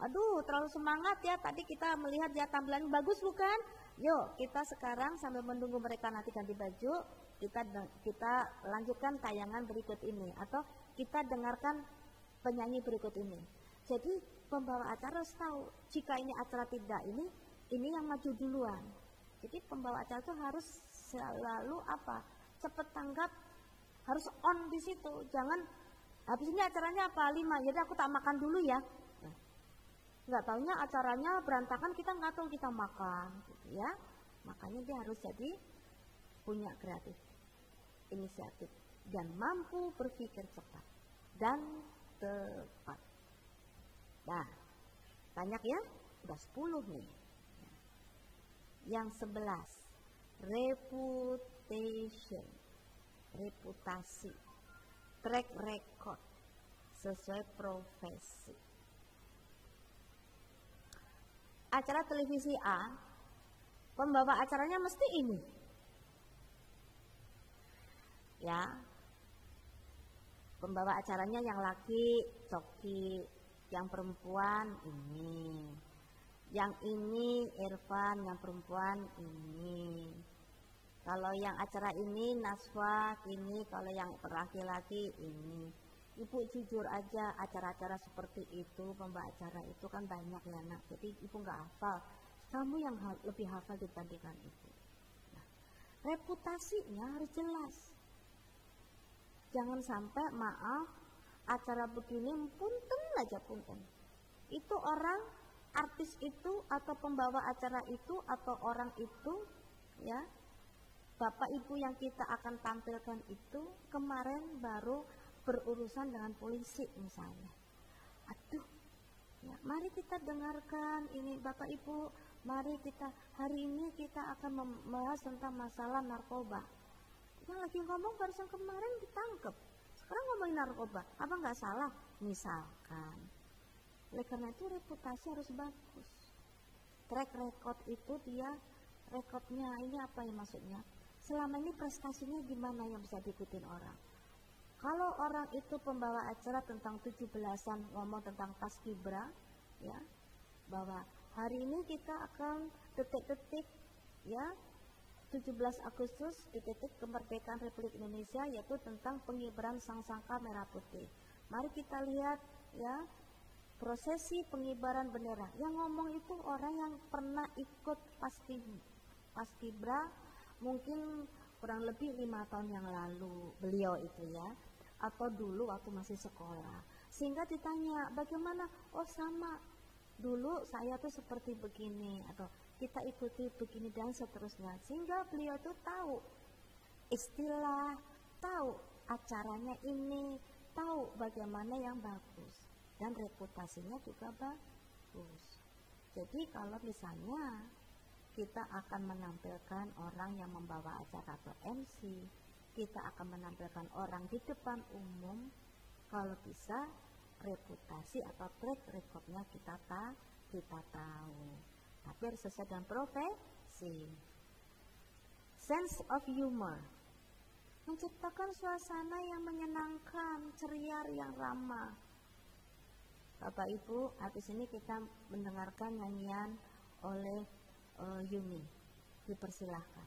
Aduh, terlalu semangat ya, tadi kita melihat ya tampilan bagus bukan? Yuk, kita sekarang sambil menunggu mereka nanti ganti baju, kita lanjutkan tayangan berikut ini atau kita dengarkan penyanyi berikut ini. Jadi pembawa acara harus tahu jika ini acara tidak ini yang maju duluan. Jadi pembawa acara itu harus selalu cepat tanggap, harus on di situ. Jangan habis ini acaranya 5, jadi aku tak makan dulu ya. Nggak taunya acaranya berantakan, kita nggak tahu kita makan, gitu ya. Makanya dia harus jadi punya kreatif, inisiatif, dan mampu berpikir cepat dan tepat. Nah, banyak ya, udah 10 nih. Yang 11, reputation, reputasi, track record sesuai profesi. Acara televisi A, pembawa acaranya mesti ini. Ya. Pembawa acaranya yang laki Coki, yang perempuan ini. Yang ini Irfan, yang perempuan ini. Kalau yang acara ini Naswa, ini kalau yang laki-laki ini. Ibu jujur aja, acara-acara seperti itu, pembawa acara itu kan banyak ya nak. Jadi ibu nggak hafal, kamu yang lebih hafal dibandingkan ibu. Nah, reputasinya harus jelas. Jangan sampai maaf, acara begini punten aja punten. Itu orang, artis itu atau pembawa acara itu atau orang itu, ya, bapak ibu yang kita akan tampilkan itu kemarin baru berurusan dengan polisi misalnya. Aduh, ya, mari kita dengarkan ini Bapak Ibu, mari kita hari ini kita akan membahas tentang masalah narkoba. Yang lagi ngomong barusan kemarin ditangkap, sekarang ngomongin narkoba, apa nggak salah? Misalkan. Oleh karena itu reputasi harus bagus. Track record itu dia rekodnya ini apa ya maksudnya? Selama ini prestasinya gimana yang bisa diikutin orang? Kalau orang itu pembawa acara tentang 17-an ngomong tentang Paskibra, ya, bahwa hari ini kita akan detik-detik, ya, 17 Agustus detik-detik kemerdekaan Republik Indonesia, yaitu tentang pengibaran sangsaka merah putih. Mari kita lihat, ya, prosesi pengibaran bendera. Yang ngomong itu orang yang pernah ikut Paskibra, mungkin kurang lebih 5 tahun yang lalu beliau itu ya. Atau dulu waktu masih sekolah, sehingga ditanya bagaimana, oh sama dulu saya tuh seperti begini atau kita ikuti begini dan seterusnya, sehingga beliau tuh tahu istilah, tahu acaranya ini, tahu bagaimana yang bagus dan reputasinya juga bagus. Jadi kalau misalnya kita akan menampilkan orang yang membawa acara atau MC, kita akan menampilkan orang di depan umum, kalau bisa reputasi atau track recordnya kita tahu. Tapi harus sesuai dengan profesi. Sense of humor, menciptakan suasana yang menyenangkan, ceria, yang ramah. Bapak Ibu, habis ini kita mendengarkan nyanyian oleh Yumi. Dipersilahkan.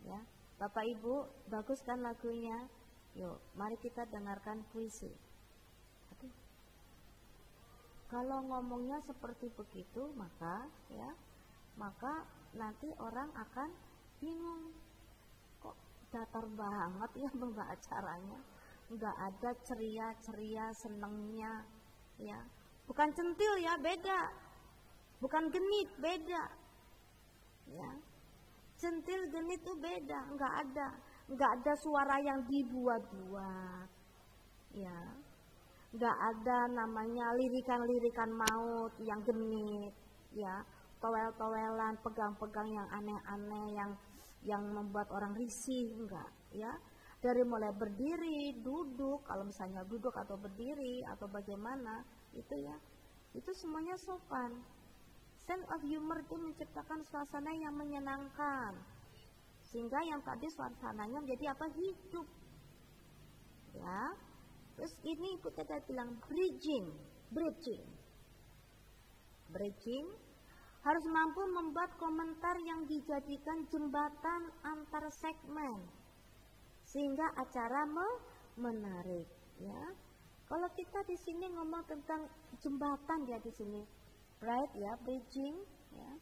Ya. Bapak Ibu, bagus kan lagunya? Yuk, mari kita dengarkan puisi. Aduh. Kalau ngomongnya seperti begitu, maka nanti orang akan bingung. Kok datar banget ya mbak acaranya? Enggak ada ceria-ceria senengnya. ya. Bukan centil ya, beda. Bukan genit, beda. Ya. Centil genit itu beda, enggak ada suara yang dibuat-buat. Ya. Enggak ada namanya lirikan-lirikan maut yang genit, ya. Towel-towelan, pegang-pegang yang aneh-aneh yang membuat orang risih, enggak, ya. Dari mulai berdiri, duduk, kalau misalnya duduk atau berdiri atau bagaimana, itu ya, itu semuanya sopan. Sense of humor itu menciptakan suasana yang menyenangkan, sehingga yang tadi suasananya menjadi apa? Hidup, ya. Terus ini Ibu tadi bilang bridging harus mampu membuat komentar yang dijadikan jembatan antar segmen, sehingga acara menarik, ya. Kalau kita di sini ngomong tentang jembatan ya di sini, right ya, bridging, ya,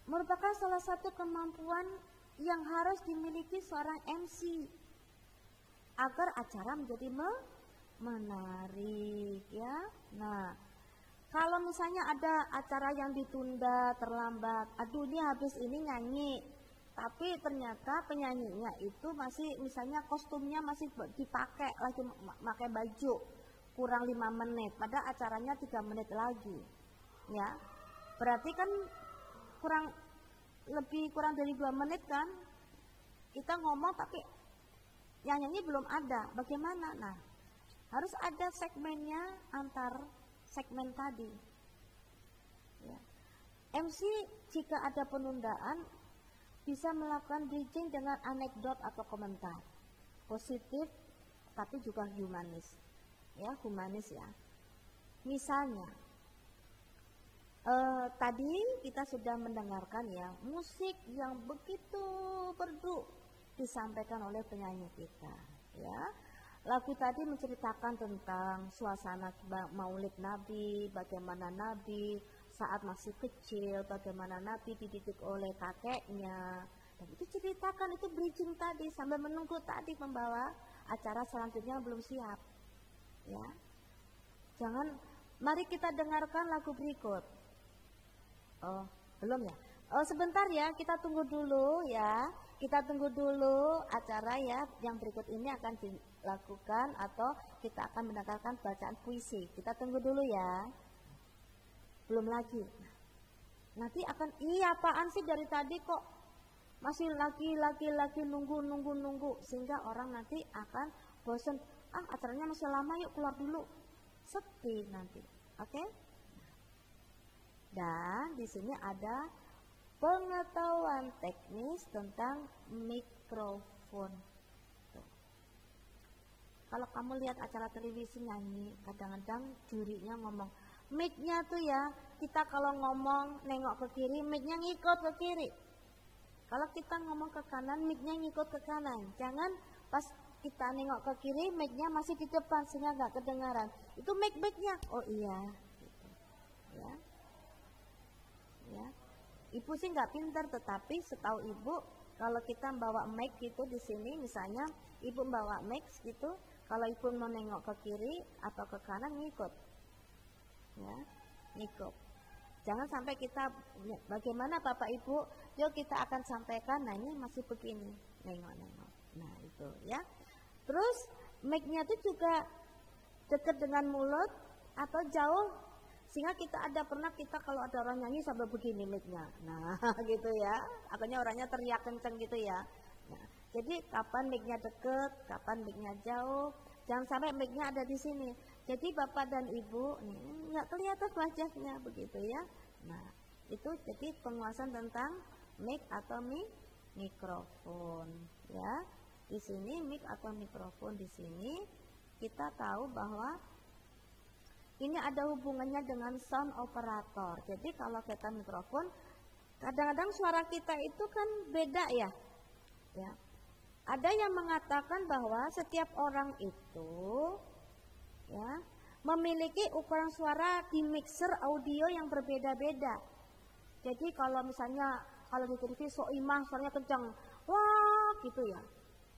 merupakan salah satu kemampuan yang harus dimiliki seorang MC agar acara menjadi menarik, ya. Nah, kalau misalnya ada acara yang ditunda terlambat, aduh ini habis ini nyanyi, tapi ternyata penyanyinya itu masih misalnya kostumnya masih dipakai lagi, pakai baju kurang 5 menit, pada acaranya 3 menit lagi, ya. Berarti kan kurang dari 2 menit kan kita ngomong tapi yang nyanyi belum ada, bagaimana? Nah, harus ada segmennya antar segmen tadi, ya. MC jika ada penundaan bisa melakukan bridging dengan anekdot atau komentar positif tapi juga humanis, ya, misalnya tadi kita sudah mendengarkan ya musik yang begitu merdu disampaikan oleh penyanyi kita, ya. Lagu tadi menceritakan tentang suasana maulid Nabi, bagaimana Nabi saat masih kecil, bagaimana Nabi dididik oleh kakeknya. Dan itu ceritakan, itu bridging tadi sambil menunggu tadi membawa acara selanjutnya belum siap. Ya. Mari kita dengarkan lagu berikut. Oh, belum ya? Oh, sebentar ya, kita tunggu dulu ya. Kita tunggu dulu acara ya, yang berikut ini akan dilakukan atau kita akan mendengarkan bacaan puisi. Kita tunggu dulu ya. Belum lagi. Nanti akan, apaan sih dari tadi kok masih lagi nunggu, sehingga orang nanti akan bosan. Acaranya masih lama, yuk keluar dulu. Sepi nanti. Oke? Dan di sini ada pengetahuan teknis tentang mikrofon. Tuh. Kalau kamu lihat acara televisi nyanyi, kadang-kadang jurinya ngomong, mic-nya tuh ya, kita kalau ngomong nengok ke kiri, mic-nya ngikut ke kiri. Kalau kita ngomong ke kanan, mic-nya ngikut ke kanan. Jangan pas kita nengok ke kiri, mic-nya masih di depan sehingga nggak kedengaran. Itu mic-nya. Oh iya. Gitu. Ya. Ya. Ibu sih nggak pintar, tetapi setahu ibu kalau kita bawa mic gitu di sini, misalnya ibu bawa mic gitu, kalau ibu mau nengok ke kiri atau ke kanan ngikut, ya, ngikut. Jangan sampai kita, bagaimana Bapak Ibu, yuk kita akan sampaikan, nah ini masih begini, nengok, nah itu ya. Terus mic-nya itu juga dekat dengan mulut atau jauh, sehingga pernah kita kalau ada orang nyanyi sampai begini mic-nya, nah gitu ya, akhirnya orangnya teriak kenceng gitu ya. Nah, jadi kapan mic-nya deket, kapan mic-nya jauh, jangan sampai mic-nya ada di sini. Jadi Bapak dan Ibu nih nggak kelihatan wajahnya begitu ya. Nah itu jadi penguasaan tentang mic atau mikrofon ya. Di sini mic atau mikrofon di sini kita tahu bahwa ini ada hubungannya dengan sound operator. Jadi kalau kita mikrofon, kadang-kadang suara kita itu kan beda ya. Ya. Ada yang mengatakan bahwa setiap orang itu ya memiliki ukuran suara di mixer audio yang berbeda-beda. Jadi kalau misalnya kalau di TV Soimah suaranya kencang, wah gitu ya.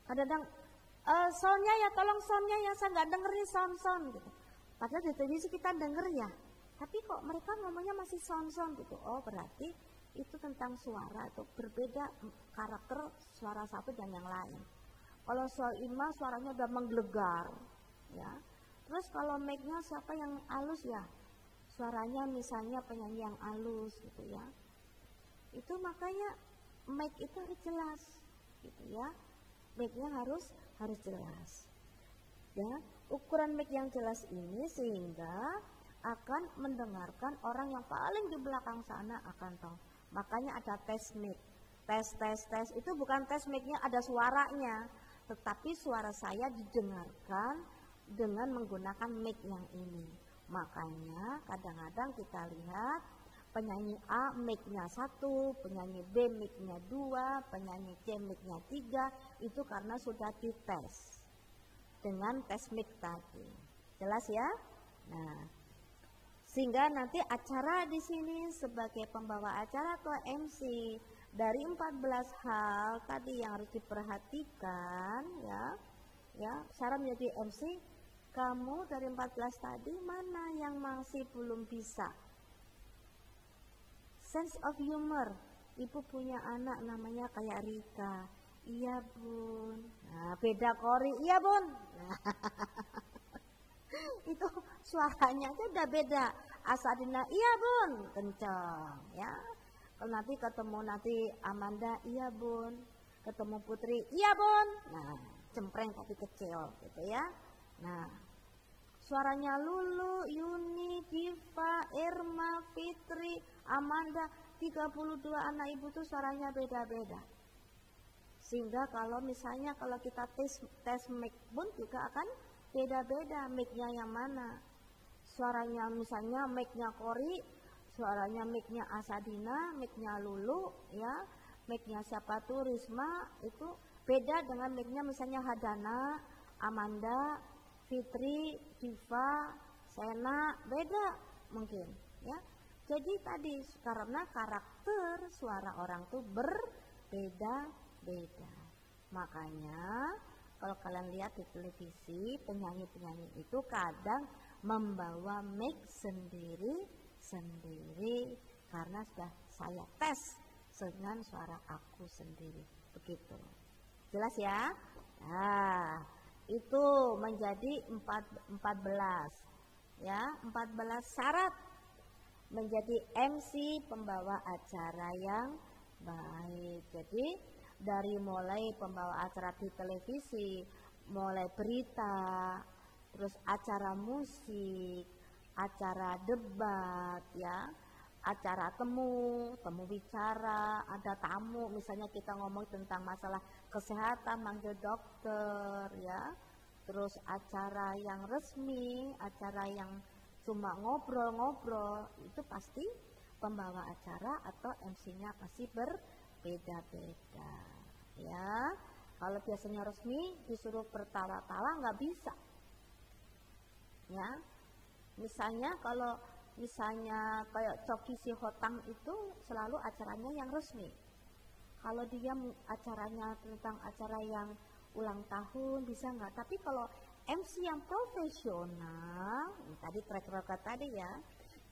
Kadang-kadang soundnya ya, tolong soundnya ya, saya nggak dengerin sound gitu. Padahal di televisi kita denger ya, tapi kok mereka ngomongnya masih sound-sound gitu. Oh berarti itu tentang suara atau berbeda karakter suara satu dan yang lain. Kalau soal Ima suaranya udah menggelegar ya. Terus kalau mic-nya siapa yang halus ya, suaranya misalnya penyanyi yang halus gitu ya. Itu makanya mic itu harus jelas gitu ya. Mic-nya harus jelas. Ya, ukuran mic yang jelas ini sehingga akan mendengarkan orang yang paling di belakang sana akan tahu. Makanya ada tes mic. Tes itu bukan tes mic-nya ada suaranya, tetapi suara saya didengarkan dengan menggunakan mic yang ini. Makanya kadang-kadang kita lihat penyanyi A mic-nya 1, penyanyi B mic-nya 2, penyanyi C mic-nya 3, itu karena sudah dites dengan tes mic tadi. Jelas ya? Nah, sehingga nanti acara di sini sebagai pembawa acara atau MC dari 14 hal tadi yang harus diperhatikan ya. Ya, syarat menjadi MC, kamu dari 14 tadi mana yang masih belum bisa? Sense of humor. Ibu punya anak namanya kayak Rika. Iya bun. Nah, beda Kori. Iya bun. Nah, itu suaranya aja udah beda. Asadina iya bun, kencang ya. Kalau nanti ketemu Amanda, iya bun. Ketemu Putri, iya bun. Nah, cempreng tapi kecil gitu ya. Nah, suaranya Lulu, Yuni, Diva, Irma, Fitri, Amanda, 32 anak ibu tuh suaranya beda-beda. Sehingga kalau misalnya kalau kita tes mic pun juga akan beda-beda mic-nya yang mana. Suaranya misalnya mic-nya Kori, suaranya mic-nya Asadina, mic-nya Lulu ya, mic-nya siapa tuh Risma itu beda dengan mic-nya misalnya Hadana, Amanda, Fitri, Diva, Sena, beda mungkin ya. Jadi tadi karena karakter suara orang tuh berbeda-beda. Makanya kalau kalian lihat di televisi penyanyi-penyanyi itu kadang membawa mic sendiri karena sudah saya tes dengan suara aku sendiri. Begitu. Jelas ya? Nah, itu menjadi 14 ya, 14 syarat menjadi MC pembawa acara yang baik. Jadi dari mulai pembawa acara di televisi, mulai berita, terus acara musik, acara debat ya, acara temu bicara, ada tamu misalnya kita ngomong tentang masalah kesehatan manggil dokter ya. Terus acara yang resmi, acara yang cuma ngobrol-ngobrol, itu pasti pembawa acara atau MC-nya pasti berbeda-beda ya. Kalau biasanya resmi disuruh bertawa-tawa nggak bisa ya. Misalnya kalau kayak Coki Sihotang itu selalu acaranya yang resmi. Kalau dia acaranya tentang acara yang ulang tahun bisa nggak, tapi kalau MC yang profesional, tadi track record tadi ya,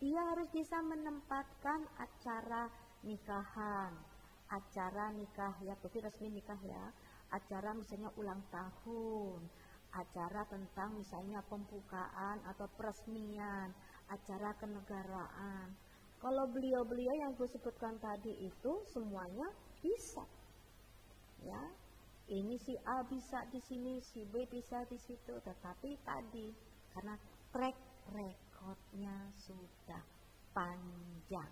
dia harus bisa menempatkan acara nikahan, acara nikah ya, berarti resmi nikah ya, acara misalnya ulang tahun, acara tentang misalnya pembukaan atau peresmian, acara kenegaraan. Kalau beliau-beliau yang gue sebutkan tadi itu semuanya bisa ya. Ini si A bisa di sini, si B bisa di situ, tetapi tadi karena track recordnya sudah panjang,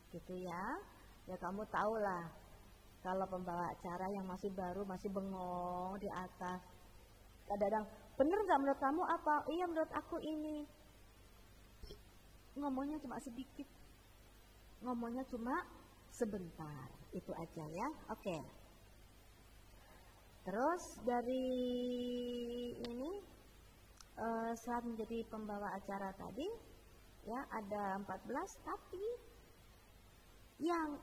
gitu ya. Ya kamu tahulah kalau pembawa acara yang masih baru, masih bengong di atas, kadang-kadang bener nggak menurut kamu apa? Iya menurut aku ini. Ngomongnya cuma sedikit, ngomongnya cuma sebentar, itu aja ya. Oke. Terus dari ini saat menjadi pembawa acara tadi ya ada 14, tapi yang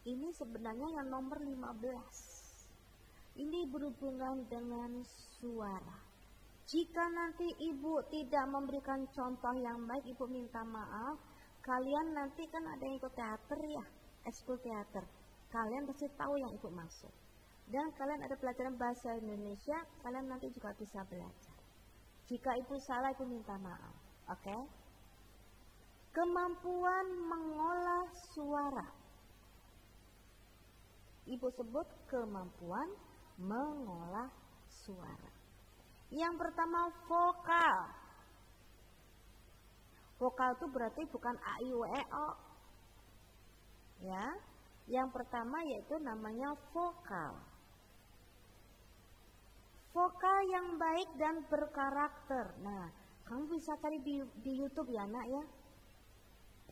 ini sebenarnya yang nomor 15. Ini berhubungan dengan suara. Jika nanti ibu tidak memberikan contoh yang baik, ibu minta maaf. Kalian nanti kan ada yang ikut teater ya, ekskul teater. Kalian pasti tahu yang ibu maksud. Dan kalian ada pelajaran bahasa Indonesia, kalian nanti juga bisa belajar. Jika ibu salah, ibu minta maaf. Oke? Kemampuan mengolah suara. Ibu sebut kemampuan mengolah suara. Yang pertama vokal. Vokal itu berarti bukan a, i, u, e, o. Ya. Yang pertama yaitu namanya vokal. Vokal yang baik dan berkarakter. Nah, kamu bisa cari di YouTube ya, Nak ya.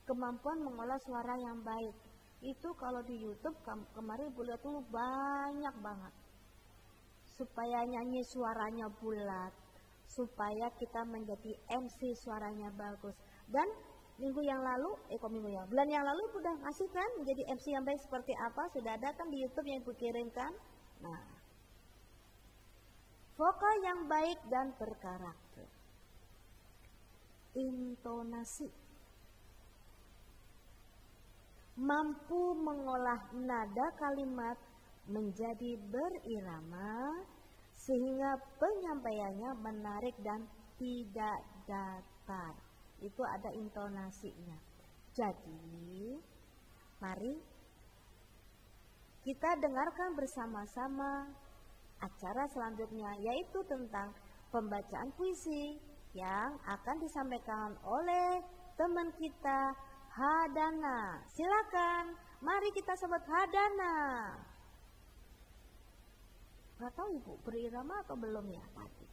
Kemampuan mengolah suara yang baik. Itu kalau di YouTube kemarin Ibu lihat tuh banyak banget. Supaya nyanyi suaranya bulat, supaya kita menjadi MC suaranya bagus. Dan bulan yang lalu Ibu udah ngasih kan menjadi MC yang baik seperti apa, sudah ada kan di YouTube yang Ibu kirimkan. Nah, vokal yang baik dan berkarakter. Intonasi. Mampu mengolah nada kalimat menjadi berirama sehingga penyampaiannya menarik dan tidak datar. Itu ada intonasinya. Jadi, mari kita dengarkan bersama-sama acara selanjutnya, yaitu tentang pembacaan puisi yang akan disampaikan oleh teman kita Hadana. Silakan, mari kita sebut Hadana. Gak tahu Ibu berirama atau belum ya tadi.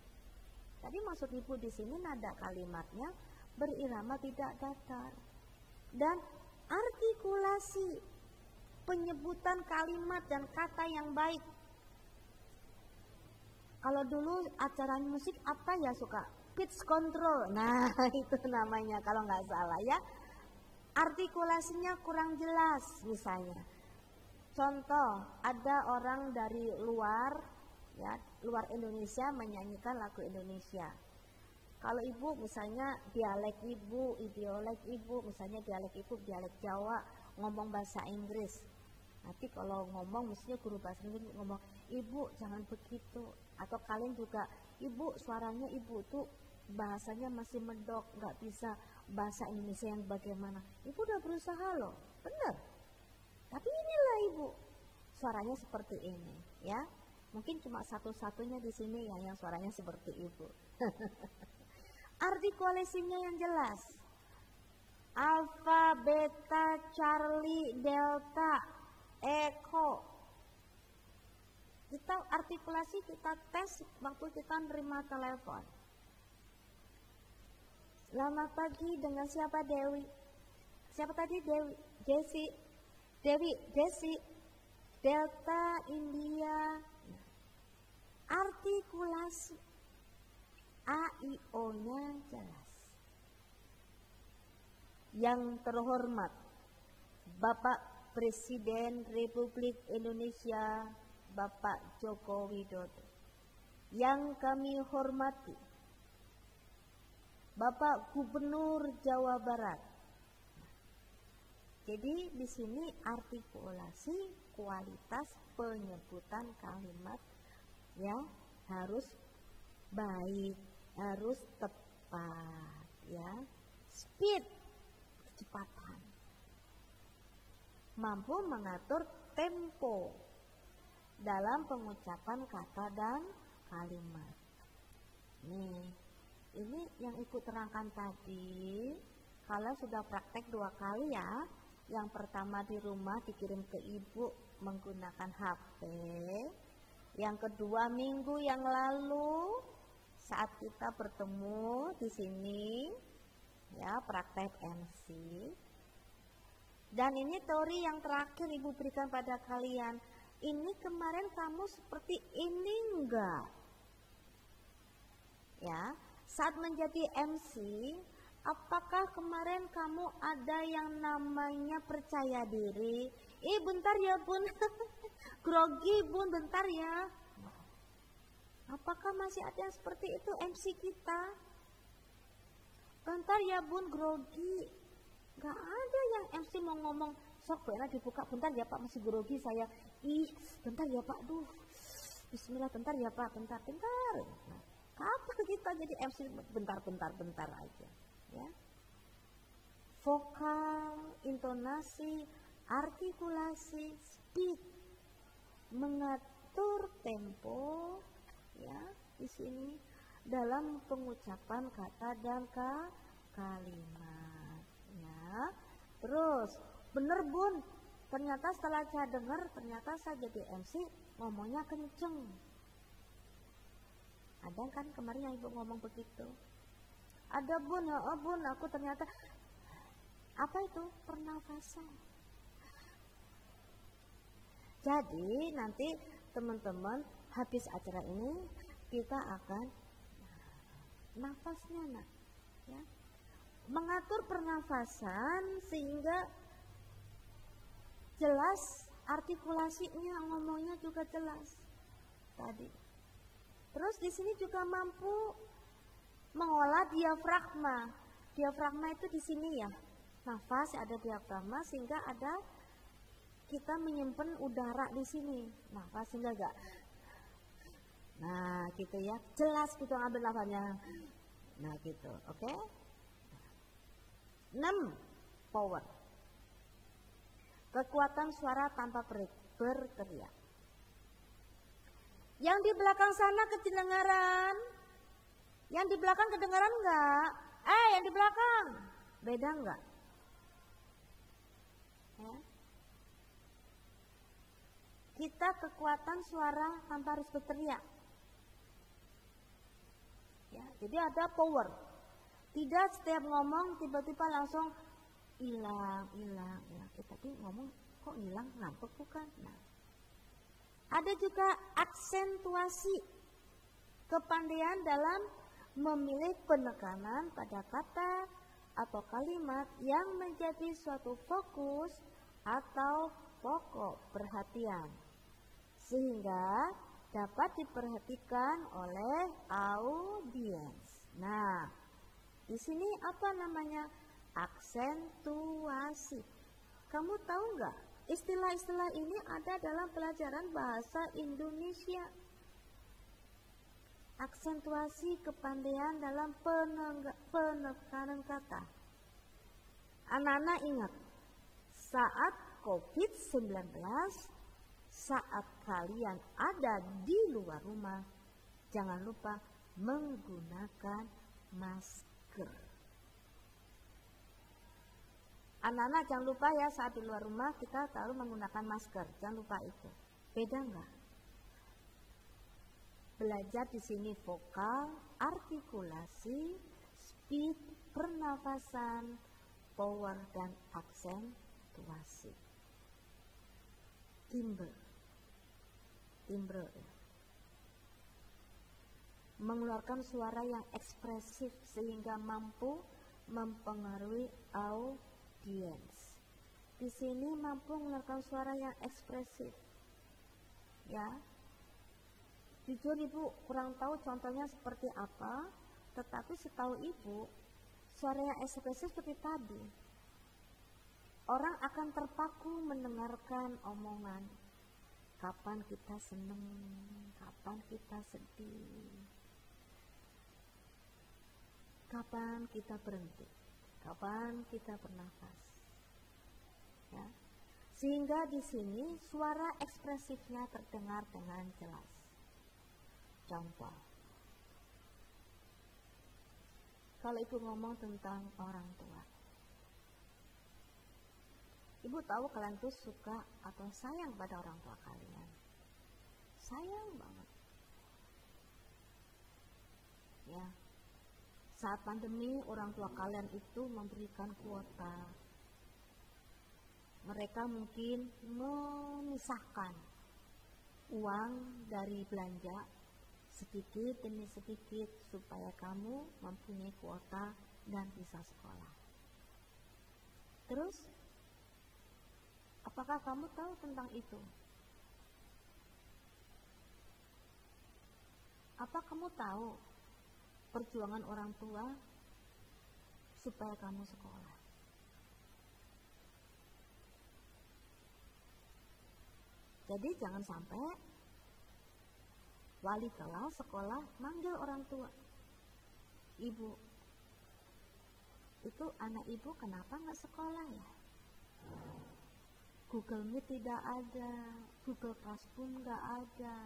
Tadi maksud Ibu di sini nada kalimatnya berirama tidak datar. Dan artikulasi penyebutan kalimat dan kata yang baik. Kalau dulu acara musik apa ya suka? Pitch control. Nah, itu namanya kalau nggak salah ya. Artikulasinya kurang jelas misalnya. Contoh, ada orang dari luar Indonesia menyanyikan lagu Indonesia. Kalau Ibu misalnya dialek Ibu, misalnya dialek Ibu dialek Jawa, ngomong bahasa Inggris. Nanti kalau ngomong mestinya guru bahasa Inggris ngomong, Ibu jangan begitu. Atau kalian juga, Ibu suaranya Ibu tuh bahasanya masih medok, nggak bisa bahasa Indonesia yang bagaimana. Ibu udah berusaha loh, bener. Tapi inilah Ibu, suaranya seperti ini, ya. Mungkin cuma satu-satunya di sini yang suaranya seperti Ibu. Artikulasinya yang jelas. Alfa, beta, Charlie, delta, Eko. Kita artikulasi, kita tes waktu kita nerima telepon. Selamat pagi, dengan siapa Dewi? Siapa tadi Dewi? Desi, Delta, India. Artikulasi A-I-O-nya jelas. Yang terhormat Bapak Presiden Republik Indonesia Bapak Joko Widodo. Yang kami hormati Bapak Gubernur Jawa Barat. Jadi di sini artikulasi kualitas penyebutan kalimat ya harus baik, harus tepat ya. Speed, kecepatan. Mampu mengatur tempo dalam pengucapan kata dan kalimat. Nih, ini yang ikut terangkan tadi, kalian sudah praktek 2 kali ya. Yang pertama di rumah dikirim ke Ibu menggunakan HP. Yang kedua minggu yang lalu saat kita bertemu di sini ya praktek MC. Dan ini teori yang terakhir Ibu berikan pada kalian. Ini kemarin kamu seperti ini enggak? Ya, saat menjadi MC, apakah kemarin kamu ada yang namanya percaya diri? Bentar ya Bun, grogi Bun, bentar ya. Apakah masih ada yang seperti itu MC kita? Bentar ya bun, grogi. Gak ada yang MC mau ngomong, sok benar dibuka, bentar ya pak masih grogi saya. Ih, bentar ya pak, duh. Bismillah, bentar ya pak, bentar. Nah, kapan kita jadi MC bentar aja, ya? Vokal, intonasi, artikulasi, speed, mengatur tempo, ya di sini dalam pengucapan kata dan kalimat, ya. Terus, bener bun, ternyata setelah saya dengar, ternyata saya jadi MC ngomongnya kenceng. Ada kan kemarin yang ibu ngomong begitu? Ada bun, oh bun, aku ternyata apa itu? Pernafasan. Jadi nanti teman-teman habis acara ini kita akan nafasnya nak, ya, mengatur pernafasan sehingga jelas artikulasinya, ngomongnya juga jelas tadi. Terus di sini juga mampu mengolah diafragma. Diafragma itu di sini ya, nafas ada diafragma sehingga ada kita menyimpan udara di sini. Nafas sehingga enggak. Nah, gitu ya. Jelas gitu ambil nafasnya. Nah, gitu. Oke? 6. Power. Kekuatan suara tanpa berteriak. Yang di belakang sana kedengaran? Yang di belakang kedengaran enggak? Yang di belakang. Beda enggak? Ya. Kita kekuatan suara tanpa harus berteriak. Ya, jadi ada power. Tidak setiap ngomong tiba-tiba langsung hilang. Tapi ngomong kok hilang, ngambek bukan? Nah, ada juga aksentuasi, kepandaian dalam memilih penekanan pada kata atau kalimat yang menjadi suatu fokus atau pokok perhatian, sehingga dapat diperhatikan oleh audiens. Nah, di sini apa namanya? Aksentuasi. Kamu tahu nggak? Istilah-istilah ini ada dalam pelajaran bahasa Indonesia. Aksentuasi, kepandaian dalam penekanan kata. Anak-anak ingat, saat COVID-19, saat kalian ada di luar rumah, jangan lupa menggunakan masker. Anak-anak jangan lupa ya, saat di luar rumah kita selalu menggunakan masker. Jangan lupa itu. Beda enggak? Belajar di sini vokal, artikulasi, speed, pernafasan, power dan aksentuasi. Timbre ya. Mengeluarkan suara yang ekspresif sehingga mampu mempengaruhi audiens. Di sini mampu mengeluarkan suara yang ekspresif. Ya. Jujur ibu kurang tahu contohnya seperti apa, tetapi setahu ibu suara yang ekspresif seperti tadi. Orang akan terpaku mendengarkan omongan. Kapan kita senang, kapan kita sedih, kapan kita berhenti, kapan kita bernafas. Ya. Sehingga di sini suara ekspresifnya terdengar dengan jelas. Contoh, kalau ibu ngomong tentang orang tua, ibu tahu kalian tuh suka atau sayang pada orang tua kalian. Sayang banget. Ya. Saat pandemi orang tua kalian itu memberikan kuota. Mereka mungkin memisahkan uang dari belanja sedikit demi sedikit supaya kamu mempunyai kuota dan bisa sekolah. Terus apakah kamu tahu tentang itu? Apa kamu tahu perjuangan orang tua supaya kamu sekolah? Jadi jangan sampai wali kelas sekolah manggil orang tua. Ibu, itu anak ibu kenapa nggak sekolah ya? Google Meet tidak ada, Google Classroom nggak ada.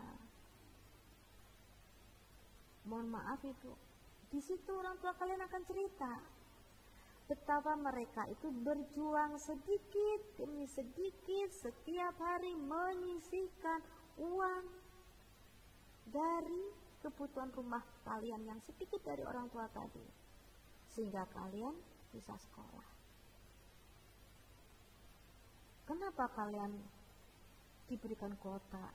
Mohon maaf ibu, di situ orang tua kalian akan cerita betapa mereka itu berjuang sedikit demi sedikit setiap hari menyisihkan uang dari kebutuhan rumah kalian yang sedikit dari orang tua tadi, sehingga kalian bisa sekolah. Kenapa kalian diberikan kuota?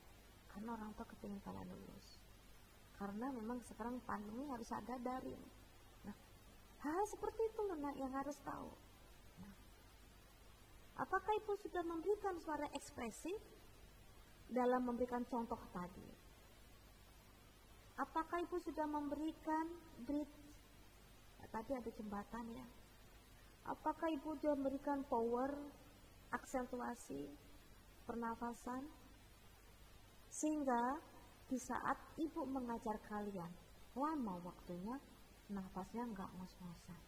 Karena orang tua kepingin kalian lulus. Karena memang sekarang pandemi harus ada daring. Nah, hal seperti itu nak yang harus tahu. Nah, apakah ibu sudah memberikan suara ekspresif dalam memberikan contoh tadi? Apakah ibu sudah memberikan bridge? Nah, tadi ada jembatan ya. Apakah ibu sudah memberikan power, aksentuasi, pernafasan? Sehingga di saat ibu mengajar kalian, lama waktunya, nafasnya enggak ngos-ngosan.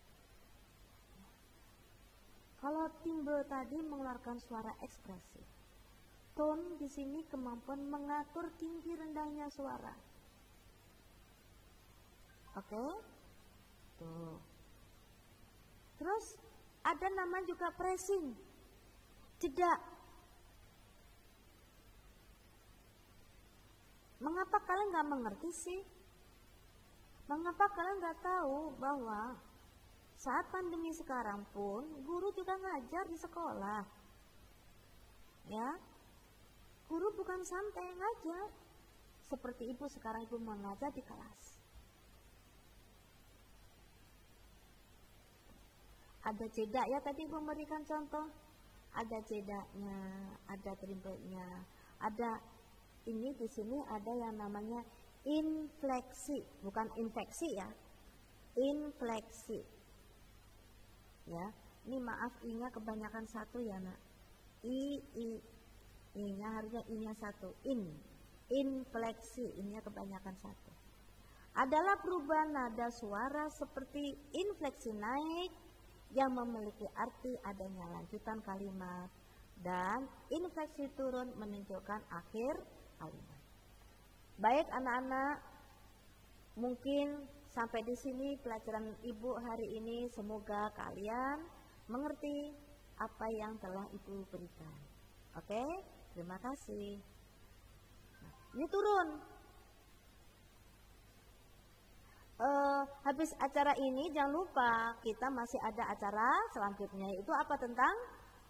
Kalau timbul tadi mengeluarkan suara ekspresif, tone di sini kemampuan mengatur tinggi rendahnya suara. Oke? Tuh. Terus ada nama juga pressing. Jeda. Mengapa kalian nggak mengerti sih? Mengapa kalian nggak tahu bahwa saat pandemi sekarang pun guru juga ngajar di sekolah? Ya, guru bukan santai ngajar. Seperti ibu sekarang ibu mengajar di kelas. Ada jeda ya tadi ibu memberikan contoh. Ada jedanya, ada trimbelnya, ada ini di sini ada yang namanya infleksi, bukan infeksi ya, infleksi. Ya, ini maaf i-nya kebanyakan satu ya nak. I-nya harusnya i-nya satu, infleksi, i-nya kebanyakan satu. Adalah perubahan nada suara seperti infleksi naik yang memiliki arti adanya lanjutan kalimat, dan infleksi turun menunjukkan akhir kalimat. Baik anak-anak, mungkin sampai di sini pelajaran ibu hari ini. Semoga kalian mengerti apa yang telah ibu berikan. Oke, terima kasih. Nah, ini turun. Habis acara ini jangan lupa kita masih ada acara selanjutnya, itu apa,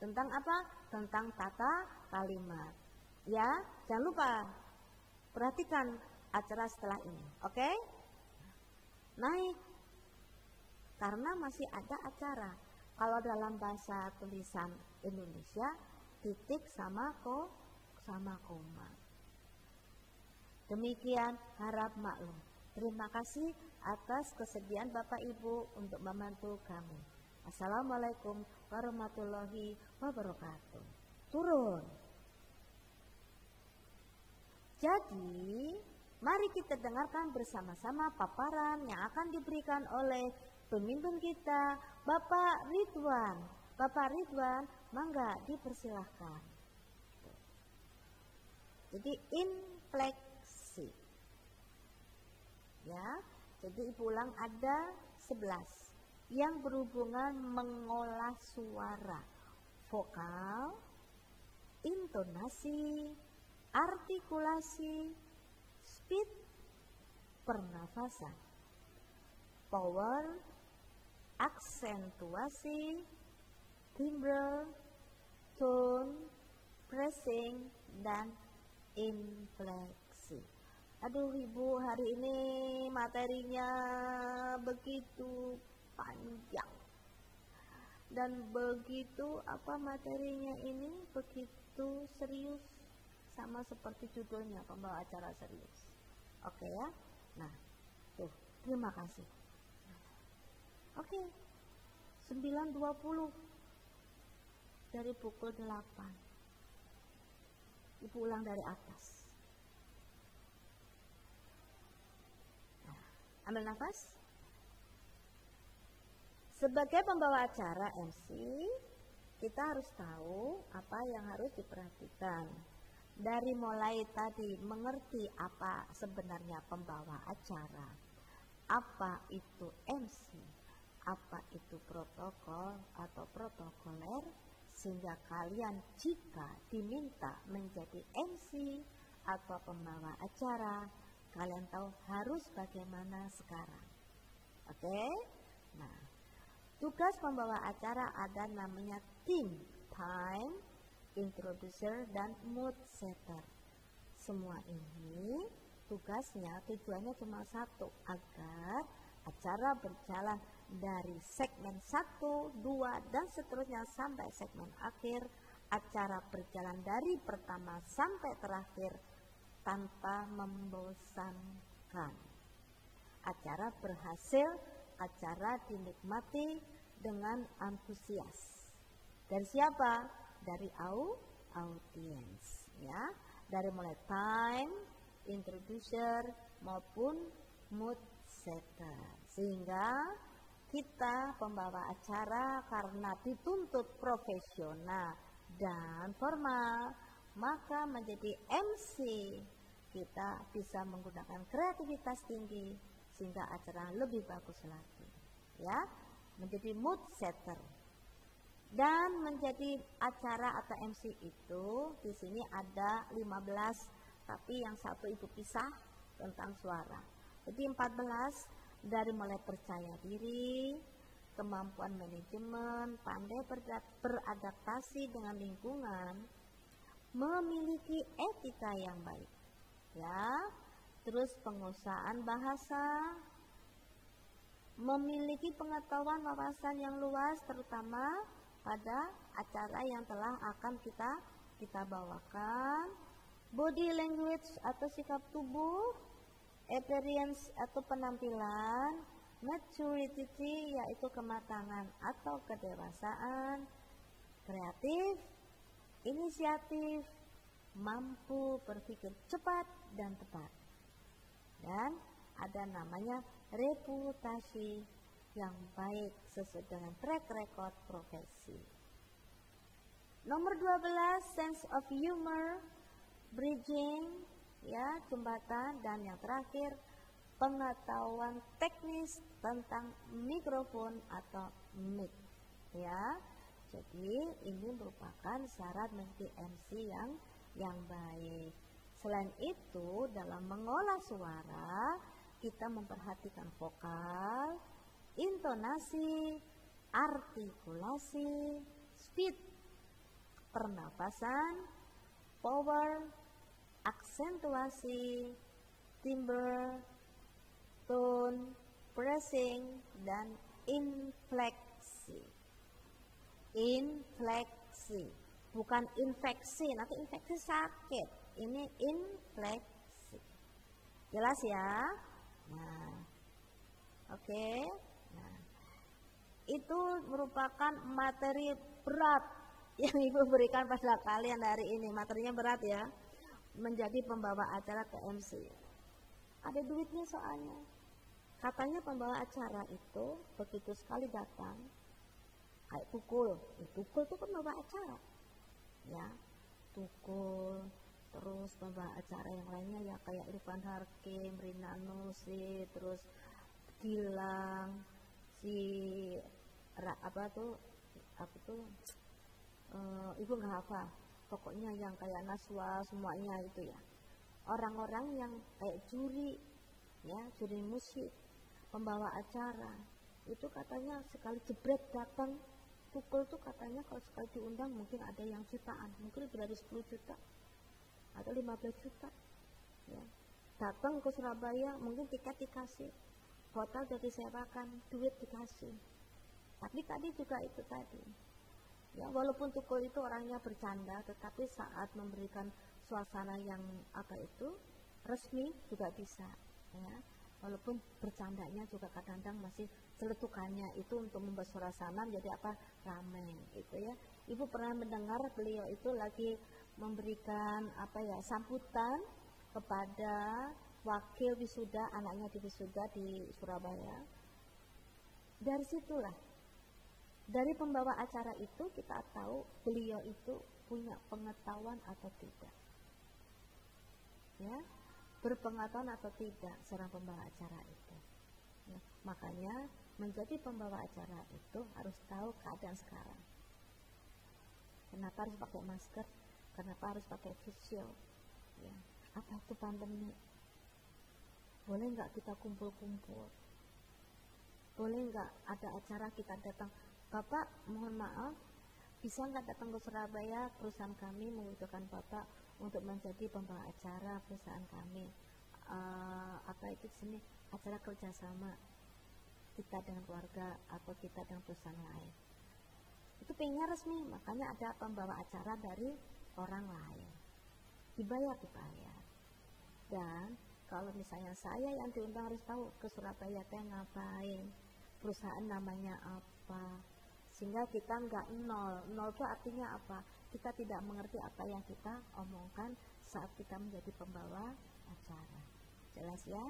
tentang apa? Tentang tata kalimat. Ya, jangan lupa perhatikan acara setelah ini. Oke? Naik. Karena masih ada acara. Kalau dalam bahasa tulisan Indonesia, titik sama koma. Demikian, harap maklum. Terima kasih atas kesediaan Bapak Ibu untuk membantu kami. Assalamualaikum warahmatullahi wabarakatuh. Turun. Jadi, mari kita dengarkan bersama-sama paparan yang akan diberikan oleh pemimpin kita, Bapak Ridwan. Bapak Ridwan, mangga dipersilahkan. Jadi infleksi. Ya, jadi ibu ulang ada 11 yang berhubungan mengolah suara, vokal, intonasi, artikulasi, speed, pernafasan, power, aksentuasi, timbre, tone, pressing, dan infleksi. Aduh ibu, hari ini materinya begitu panjang dan begitu materinya ini begitu serius, sama seperti judulnya, pembawa acara serius. Oke ya, Nah, tuh, terima kasih. Oke, 9.20 dari pukul 8. Ibu ulang dari atas. Nah, ambil nafas. Sebagai pembawa acara MC, kita harus tahu apa yang harus diperhatikan. Dari mulai tadi mengerti apa sebenarnya pembawa acara, apa itu MC, apa itu protokol atau protokoler, sehingga kalian jika diminta menjadi MC atau pembawa acara, kalian tahu harus bagaimana sekarang. Oke? Nah, tugas pembawa acara ada namanya theme, time, introducer, dan mood setter. Semua ini tugasnya, tujuannya cuma satu, agar acara berjalan dari segmen 1, 2, dan seterusnya sampai segmen akhir. Acara berjalan dari pertama sampai terakhir tanpa membosankan. Acara berhasil, acara dinikmati dengan antusias. Dari siapa? Dari audiens, ya. Dari mulai time, introducer maupun mood setter. Sehingga kita pembawa acara karena dituntut profesional dan formal, maka menjadi MC kita bisa menggunakan kreativitas tinggi sehingga acara lebih bagus lagi, ya. Menjadi mood setter. Dan menjadi acara atau MC itu di sini ada 15, tapi yang satu ibu pisah tentang suara. Jadi 14 dari mulai percaya diri, kemampuan manajemen, pandai beradaptasi dengan lingkungan, memiliki etika yang baik, ya. Terus penguasaan bahasa, memiliki pengetahuan wawasan yang luas terutama pada acara yang telah akan kita bawakan, body language atau sikap tubuh, appearance atau penampilan, maturity yaitu kematangan atau kedewasaan, kreatif, inisiatif, mampu berpikir cepat dan tepat. Dan ada namanya reputasi yang baik sesuai dengan track record profesi. Nomor 12, sense of humor, bridging, ya, jembatan, dan yang terakhir pengetahuan teknis tentang mikrofon atau mic, ya. Jadi ini merupakan syarat menjadi MC yang baik. Selain itu, dalam mengolah suara kita memperhatikan vokal, intonasi, artikulasi, speed, pernapasan, power, aksentuasi, timbre, tone, phrasing, dan infleksi. Infleksi, bukan infeksi, nanti infeksi sakit. Ini infleksi. Jelas ya? Nah, oke. Nah, itu merupakan materi berat yang Ibu berikan pada kalian hari ini. Materinya berat ya, menjadi pembawa acara TMC. Ada duitnya soalnya. Katanya pembawa acara itu begitu sekali datang, kayak tukul itu pembawa acara, ya, tukul. Terus pembawa acara yang lainnya ya kayak Irfan Hakim, Rina Nose, terus Gilang, Ibu nggak hafal, pokoknya yang kayak Naswa semuanya itu ya. Orang-orang yang kayak juri, ya, juri musik, pembawa acara, itu katanya sekali jebret datang, tukul tuh katanya kalau sekali diundang mungkin ada yang jutaan, mungkin lebih dari 10 juta atau 15 juta, ya. Datang ke Surabaya mungkin tiket dikasih, hotel udah disewakan, duit dikasih. Tapi tadi juga itu tadi, ya, walaupun tukul itu orangnya bercanda, tetapi saat memberikan suasana yang resmi juga bisa, ya. walaupun bercandanya juga kadang-kadang masih celetukannya itu untuk membuat suasana jadi ramai gitu ya. Ibu pernah mendengar beliau itu lagi memberikan sambutan kepada wakil wisuda, anaknya di wisuda di Surabaya. Dari situlah, dari pembawa acara itu kita tahu beliau itu punya pengetahuan atau tidak, ya, berpengetahuan atau tidak seorang pembawa acara itu. Ya, makanya menjadi pembawa acara itu harus tahu keadaan sekarang. Kenapa harus pakai masker? Kenapa harus pakai face shield? Ya, apa itu pandemi? Boleh nggak kita kumpul-kumpul? Boleh nggak ada acara kita datang? Bapak, mohon maaf, bisa nggak datang ke Surabaya? Perusahaan kami membutuhkan Bapak untuk menjadi pembawa acara perusahaan kami. Itu di sini acara kerjasama kita dengan keluarga atau kita dengan perusahaan lain. Itu pengennya resmi, makanya ada pembawa acara dari orang lain. Dibayar. Dan kalau misalnya saya yang diundang harus tahu ke Surabaya teh ngapain, perusahaan namanya apa, sehingga kita nggak nol itu artinya apa? Kita tidak mengerti apa yang kita omongkan saat kita menjadi pembawa acara. Jelas ya?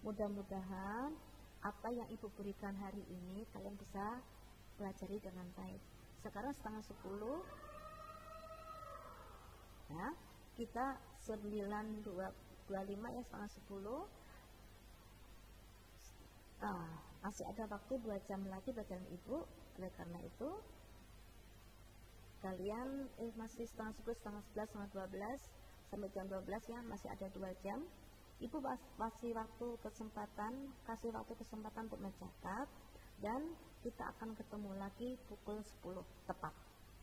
Mudah-mudahan apa yang Ibu berikan hari ini kalian bisa pelajari dengan baik. Sekarang 9:30 ya, kita 9:25 ya, 9:30. Masih ada waktu 2 jam lagi belajar Ibu. Oleh karena itu kalian masih 9:10, 9:11, 9:12 sampai jam 12 ya, masih ada 2 jam. Ibu kasih waktu kesempatan untuk mencatat, dan kita akan ketemu lagi pukul 10 tepat.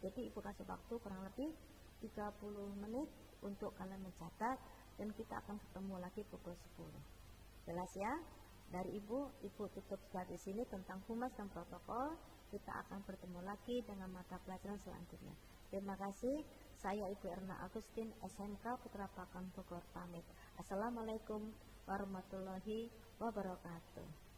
Jadi Ibu kasih waktu kurang lebih 30 menit untuk kalian mencatat, dan kita akan ketemu lagi pukul 10. Jelas ya? Dari Ibu tutup di sini tentang humas dan protokol. Kita akan bertemu lagi dengan mata pelajaran selanjutnya. Terima kasih. Saya Ibu Erna Agustin, SMK Putra Pakan Bogor pamit. Assalamualaikum warahmatullahi wabarakatuh.